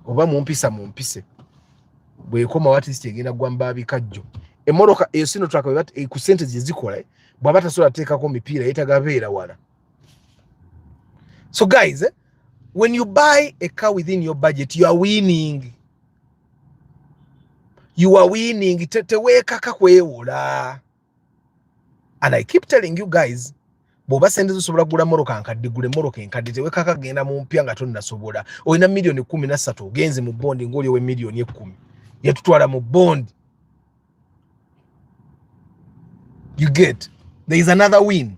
oba mumpise. Bwekoma wati sitegenda gwamba bikajjo. Emoroka esino track wati ekusente zikola bwabata so ateka ko mipira etagabeera wala. So guys, when you buy a car within your budget, you are winning. You are winning. Teteweka kakwewola. And I keep telling you guys, boba sente zosobola kugula moroka nkadde gule moroka enkadde teweka kagenda mu mpya nga tonna sobola. Oyina milioni 13 ogenze mu bondi ngoli we milioni 10. Yatutwala mu bond. You get? There is another win.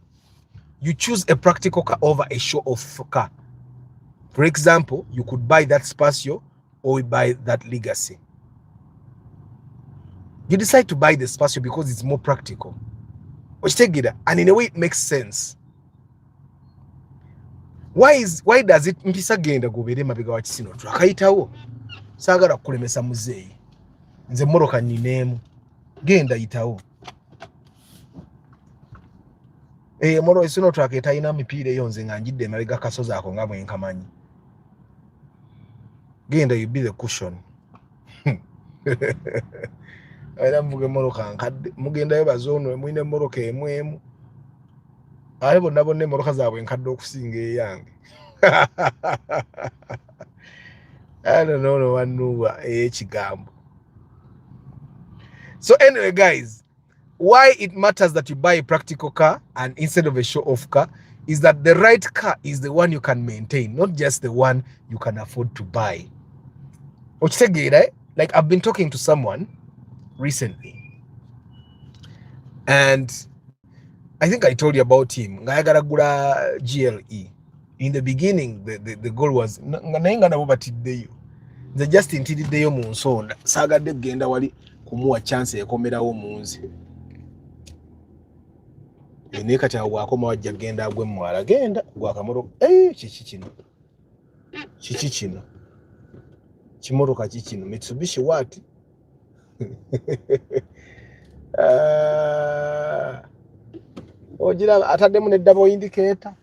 You choose a practical car over a show-off car. For example, you could buy that Spacio or you buy that Legacy. You decide to buy the Spacio because it's more practical. And in a way it makes sense. Why does it mpisa genda gobere mabega wa kisino twakayitawo sagala kulemesa muzeyi nze moroka ninemu genda yitawo moro isino twaketa ina mipire yonze nganjidde mabega kasoza ako ngamwe nkamanyi genda you be the cushion. Era mvuge moroka nkadde mugenda yo bazono mwine moroka emwemu ayebo nabone moroka zaabwe nkadde okusinga eyange. I don't know no one knew ekigambo. So anyway, guys, why it matters that you buy a practical car and instead of a show-off car is that the right car is the one you can maintain, not just the one you can afford to buy. Like I've been talking to someone recently, and I think I told you about him. Ngayagaragura GLE. In the beginning, the goal was the just intiddeyo mu nsonda sagadde genda wali kumuwa chance ekomerawo munzi ene kati awakoma wajja genda agwe mwala genda gwakamoro kiki kino kimoroka kikino Mitsubishi what ogira ataddemu ne double indicator.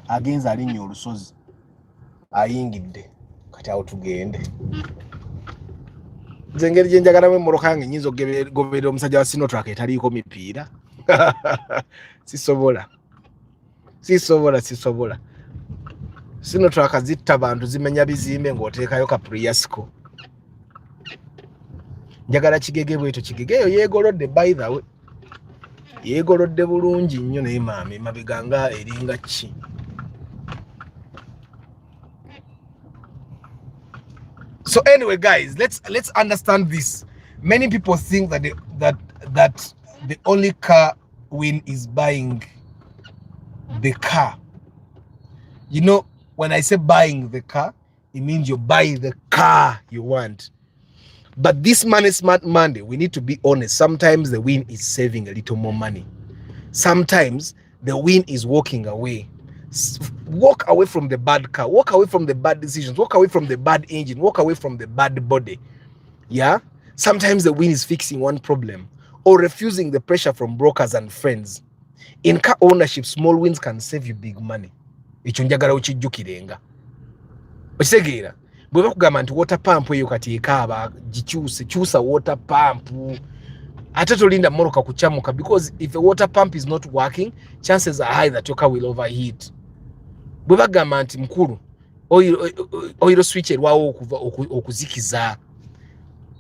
Agenza alinnyo olusozi ayingidde kati awo tugende nze ngeri gye njagalamu emmoroka yange nnyinza okugoberera omusajja wa Sinotrack etaliiko mipiira. sisobola Sinotrack zitta bantu zimenya bizimbe ng'oteekayo ka Priasco. Njagala kigege bwetyo, kigege eyo yeegolodde by the way. yeegolodde bulungi nnyo naye maama emabega nga eringa ki. So anyway, guys, let's understand this. Many people think that the only car win is buying the car. You know, when I say buying the car, it means you buy the car you want. But this Money Smart Monday, we need to be honest. Sometimes the win is saving a little more money. Sometimes the win is walking away. Walk away from the bad car, walk away from the bad decisions, walk away from the bad engine, walk away from the bad body. Yeah, sometimes the win is fixing one problem or refusing the pressure from brokers and friends. In car ownership, small wins can save you big money. Ekyo njagala okijjukirenga. Okitegeera bwe bakugamba nti water pump eyo kati ekaaba gikyusa water pump ate tolinda mmoloka kuchamuka, because if a water pump is not working, chances are high that your car will overheat. Bwe bagamba nti mukulu oil switch erwawo okuzikiza,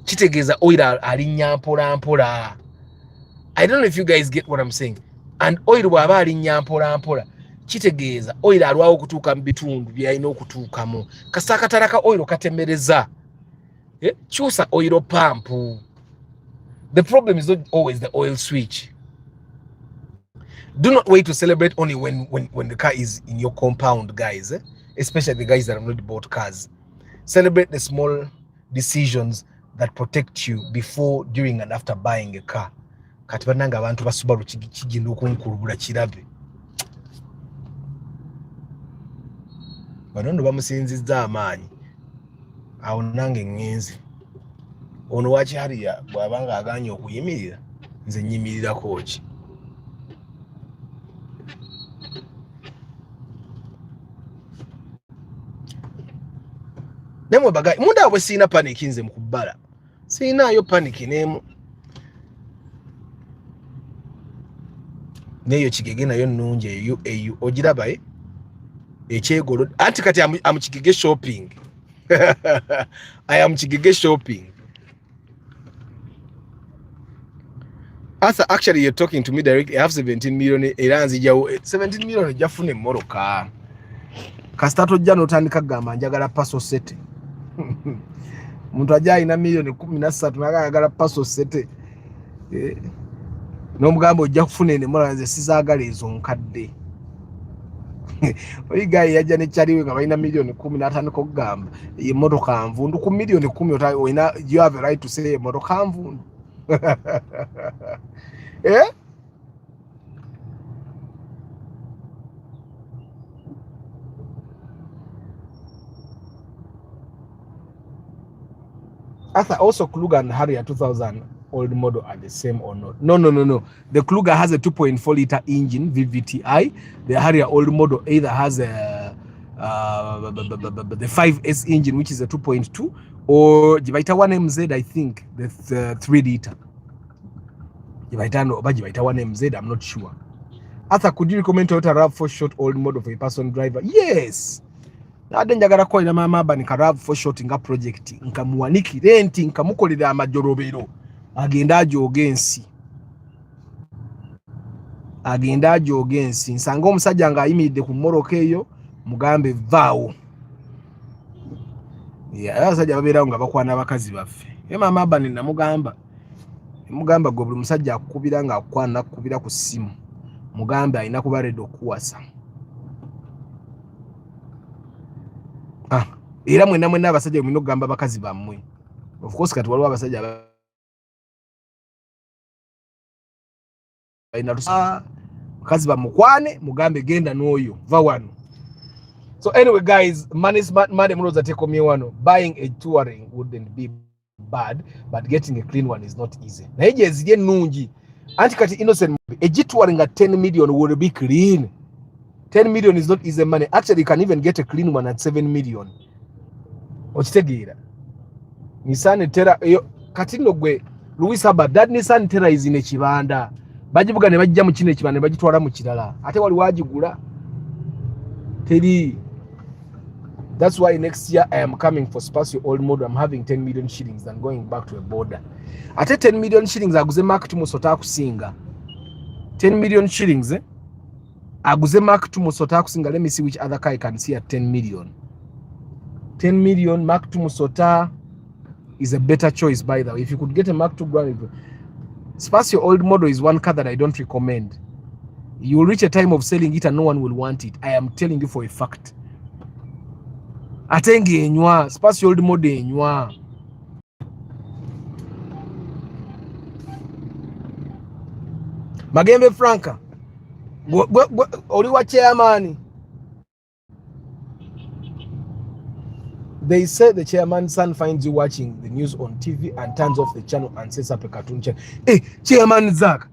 kitegeeza oil alinnya mpola mpola. I don't know if you guys get what I'm saying. And oil bw'aba alinnya mpola mpola, kitegeeza oil alwawo okutuuka mu bitundu byalina okutuukamu. Kasita akatala ka oil katemereza, kyusa oil pump. The problem is not always the oil switch. Do not wait to celebrate only when the car is in your compound, guys. Especially the guys that have not bought cars. Celebrate the small decisions that protect you before, during, and after buying a car. Kati bananga abantu basubaru kigenda okunkulubula kirabe. Banono bamusinzizza amaanyi. Awo nange ngenzi. Ono wachi hariya bwabanga aganye okuyimirira nze nyimirirako ki. Nemwe bagay munda abwe sina panic nze mukubala. Sinayo panic nemu. Neyo kigege nayo nnungi eyo ogiraba ekyegolo anti kati am kigege shopping. I am kigege shopping. Asa, actually you're talking to me directly. I have 17 million eranzi jawo 17 million jafune moroka. Kastato jano tandika gamba njagala paso sete. Muntu ajja ina milioni 13 nagala paso sete. N'omugambo ojja kufuna ene moranze sizagala ezo nkadde. Oyi guy yajja ne chaliwe nga balina milioni 15 ko gamba ye motoka nvundu ku milioni 10 oyina, you have a right to say motoka nvundu. Eh? Arthur, also Kluger and Harrier 2000 old model are the same or not? No. The Kluger has a 2.4 liter engine VVTi. The Harrier old model either has a the 5S engine, which is a 2.2, or Jivaita 1MZ, I think the 3 liter. Jivaita 1MZ, I'm not sure. Arthur, could you recommend Toyota RAV4 short old model for a person driver? Yes. Ade njagala ko ina mama bani ka RAV4 short nga project nkamuwaniki renti nkamukolera amajorobero agenda ajogensi nsanga omusajja nga ayimiridde ku moroka eyo mugambe vaawo. Abasajja babeerawo nga bakwana bakazi baffe. Mama bani namugamba gwe buli musajja akukubira nga akwana kukubira ku simu mugambe alina kuba ready okuwasa. Era mwena abasajja mulina okugamba bakazi bammwe. Of course kati waliwo abasajja balina bakazi bamukwane mugambe genda n'oyo va wano. So anyway guys, Money Smart Monday muloza tekomye wano. Buying a touring wouldn't be bad, but getting a clean one is not easy. Naye gye zirye nnungi anti kati innocent touring at 10 million will be clean. 10 million is not easy money. Actually, you can even get a clean one at 7 million. Okitegeera. Nissan Terra katino gwe Louis Hubbard, that Nissan Terra is in ekibanda. Bagivuga ne bajja mu kino ekibanda ne bagitwala mu kirala. Ate wali wagigula. Teri. That's why next year I am coming for Spacio old model. I'm having 10 million shillings and going back to a border. Ate 10 million shillings aguze market musota kusinga. 10 million shillings, aguze Mark 2 Musota akusinga. Let me see which other car I can see at 10 million. 10 million Mark 2 Musota is a better choice, by the way. If you could get a Mark 2 Grand, Spacio old model is one car that I don't recommend. You will reach a time of selling it and no one will want it. I am telling you for a fact. Atenge enywa, Spacio old model enywa. Magembe Franka. Oliwa chairman. They said the chairman's son finds you watching the news on TV and turns off the channel and sets up a cartoon channel. Hey, Chairman Zach.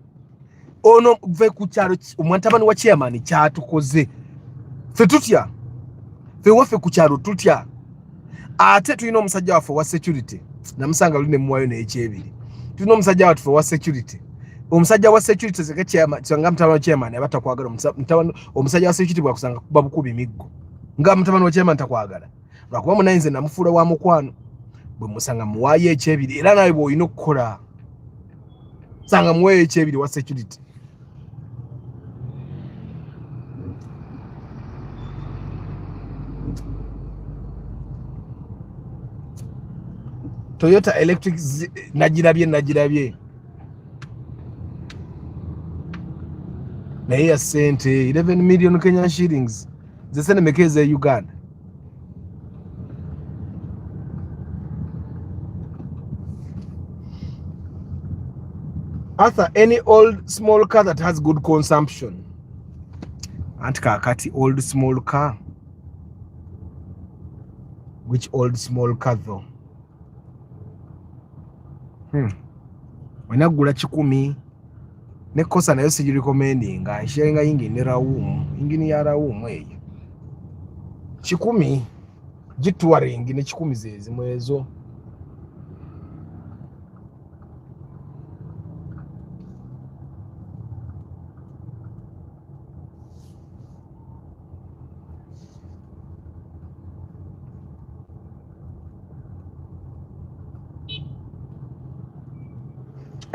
Ono ve kucharo umwantabani wa chairman kyatukoze. Fe tutya. Fe wafe kucharo tutya. Ate tulina omusajja waffe wa security. Namusanga luline muwayo n'ekyebiri. Tulina omusajja waffe wa security. Omusajja wa security zeke chairman, tsanga mtabani wa chairman abatakwagala mtabani omusajja wa security bwa kusanga kuba bukubi miggo. Nga mtabani wa chairman takwagala. Lwakuba munayinze namufuula wa mukwano bwe musanga muwayo ekyebiri era nawe bw'olina okukola sanga muwayo ekyebiri wa security. Toyota electric nagirabye naye ya sente 11 million Kenyan shillings zesene mekeze Uganda. Arthur, any old small car that has good consumption. Anti old small car. Which old small car though? Wenagula 10 nekosa nayo siji recommendinga nshenga ingini rawumu ingini ya rawumu eyo 10 gitwaring ne 10 zezi mwezo.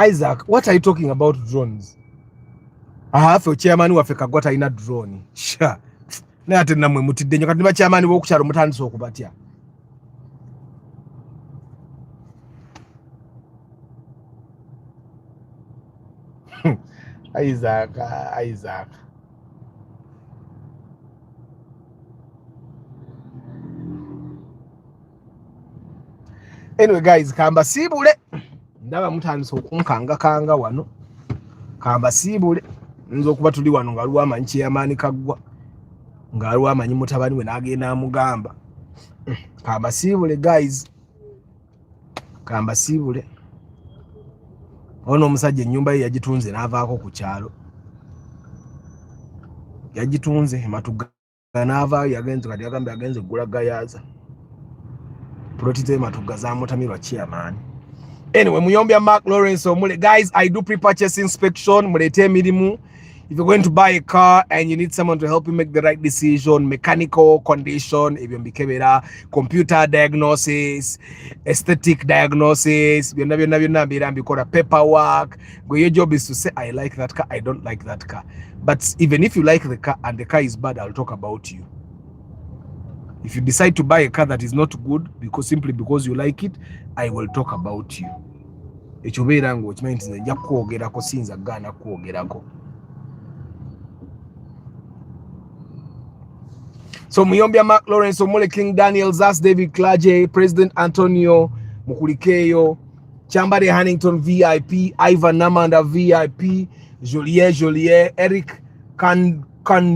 Isaac, what are you talking about drones? Ahafe chairman waffe kagwata ina drone. Sha. Na ate namwe mutidde nyo kati ba chairman wo kukyalo mutandise okubatya. Isaac. Anyway guys, kamba sibule. Ndaba mutandise okunkanga wano. Kamba sibule. Nzo kuba tuli wano nga luwa manchi ya mani kagwa. Nga luwa manyi mutabani we nagenda amugamba. Kamba sibule guys. Kamba sibule. Ono omusajja ennyumba ye yagitunze n'avaako ku kyalo. Yagitunze matuga n'avaayo yagenze kati yagambe yagenze gula gayaza. Protite matuga za mutamirwa chairman. Anyway, muyombya Mark Lawrence omule. Guys, I do pre-purchase inspection. Mulete mirimu. If you're going to buy a car and you need someone to help you make the right decision, mechanical condition, computer diagnosis, aesthetic diagnosis, paperwork, your job is to say, I like that car, I don't like that car. But even if you like the car and the car is bad, I'll talk about you. If you decide to buy a car that is not good, simply because you like it, I will talk about you. Which means so muyombya Mark Lawrence omule, King Daniel Zas, David Klaje, President Antonio Mukulikeyo, Chambari Hannington VIP, Ivan Namanda VIP, Joliet, Eric Kandano,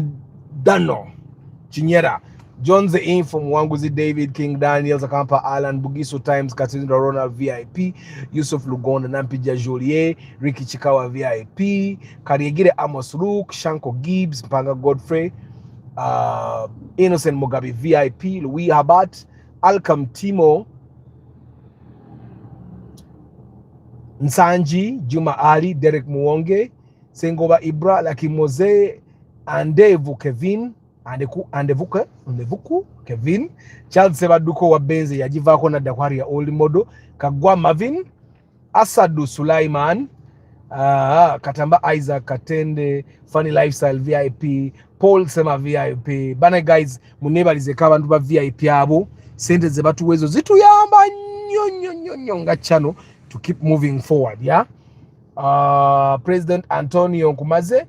Chinyera, John Zein from Wanguzi, David, King Daniel, Zakampa Alan, Bugiso Times, Cassandra Ronald VIP, Yusuf Lugonda, Nampija Joliet, Ricky Chikawa VIP, Kariegire Amos Rook, Shanko Gibbs, Mpanga Godfrey, Innocent Mugabe VIP, Louis Habat, Alcam Timo, Nsanji, Juma Ali, Derek Muonge, Sengoba Ibra, Laki Mose, Andevu Kevin, Andevuku Kevin, Charles Sebaduko Wabenze, Yajivako na Dakwari ya Old Modo, Kagwa Mavin, Asadu Sulaiman, Katamba Isaac Katende, Funny Lifestyle VIP, Paul Sema VIP. Bana guys, munebalizeko abantu ba VIP abo. Sente ze batuwezo zituyamba nnyo nga channel to keep moving forward, yeah. President Antonio Nkumaze,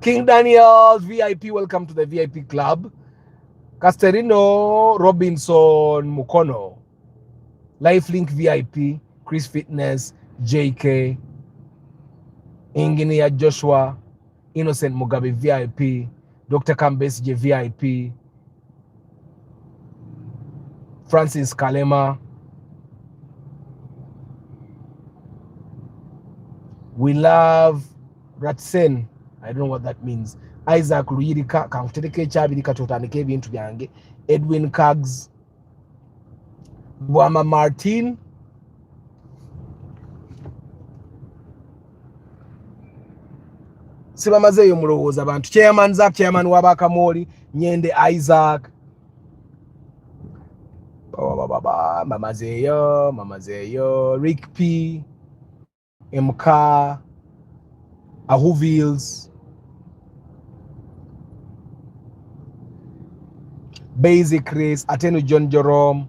King Daniels VIP, welcome to the VIP club. Casterino Robinson Mukono, Lifelink VIP, Chris Fitness, JK, Engineer Joshua, Innocent Mugabe VIP, Dr. Kambesije VIP, Francis Kalema, we love Ratsen, I don't know what that means, Isaac Luyirika, kankutereke kyabirika totandike ebintu byange, Edwin Kags, Bwama Martin, sibamazeeyo mulowooza abantu, Chairman Zach, Chairman Wabakamoli, Nyende Isaac, Mamazeeyo, Rick P, MK, Ahuvils, Basic Chris, Atenu John Jerome,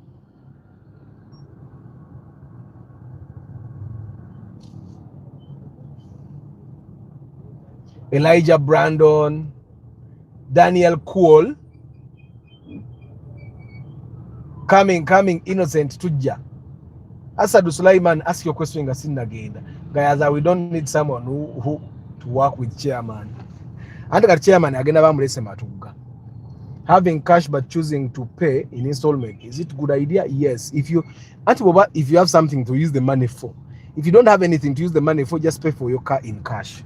Elijah Brandon, Daniel Cool, coming, Innocent Tujja, Asadu Sulaiman, ask your question again. Guys, we don't need someone who to work with chairman. And the chairman again matuga. Having cash but choosing to pay in installment, is it a good idea? Yes. If you have something to use the money for, if you don't have anything to use the money for, just pay for your car in cash.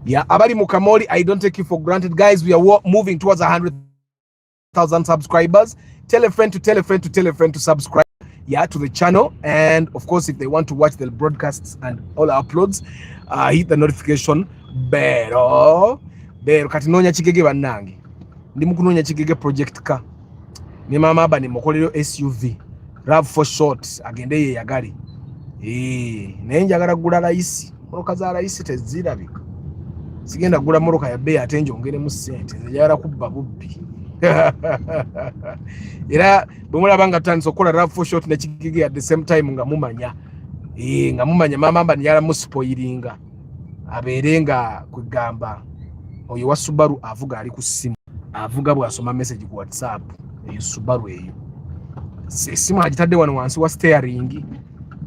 Yeah, Abari Mukamori, I don't take you for granted. Guys, we are moving towards 100,000 subscribers. Tell a friend to tell a friend to tell a friend to subscribe, yeah, to the channel. And of course, if they want to watch the broadcasts and all our uploads, hit the notification bell. Kati nonya chikege bannange. Ndi mukunonya chikege project ka. Ni mama aba ni mukolero SUV. RAV for short, agende ye yagali. Naye njagala gula layisi. Moroka za layisi tezirabika. Sigenda gula moroka ya bei ate njongeremu ssente. Njagala kubba bubbi. Era bwemulabanga tutandise okukola RAV for short ne chikege at the same time nga mumanya. Nga mumanya mama aba njagala musipoilinga. Abeere nga kugamba oyo wa Subaru avuga ali ku simu. Avuga bw'asoma message ku WhatsApp. Eyo Subaru eyo. Simu agitadde wano wansi wa steering.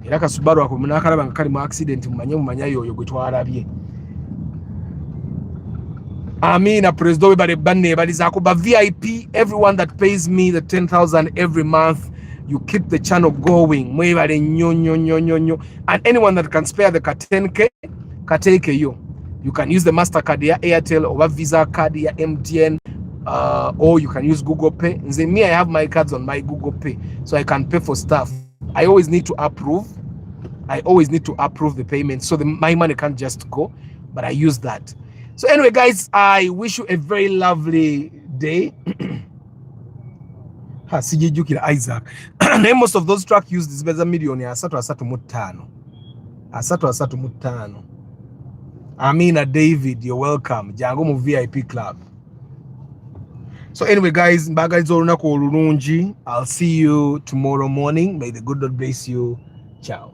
Era ka Subaru ako munakalaba nga kali mu accident mumanya yoyo gwe twalabye. Amina president we bale banne balizaako ba VIP, everyone that pays me the 10,000 every month, you keep the channel going. Mwebale nnyo. And anyone that can spare the 10k kateke yo. You can use the MasterCard ya Airtel or Visa card ya MTN, or you can use Google Pay. Nze me, I have my cards on my Google Pay, so I can pay for stuff. I always need to approve the payment, so my money can't just go, but I use that. So anyway, guys, I wish you a very lovely day. Sijijukira Isaac. Most of those truck used this beza milioni asatu mutano. Amina David, you're welcome. Jango mu VIP club. So anyway, guys, mbagaliza olunaku olulungi. I'll see you tomorrow morning. May the good Lord bless you. Ciao.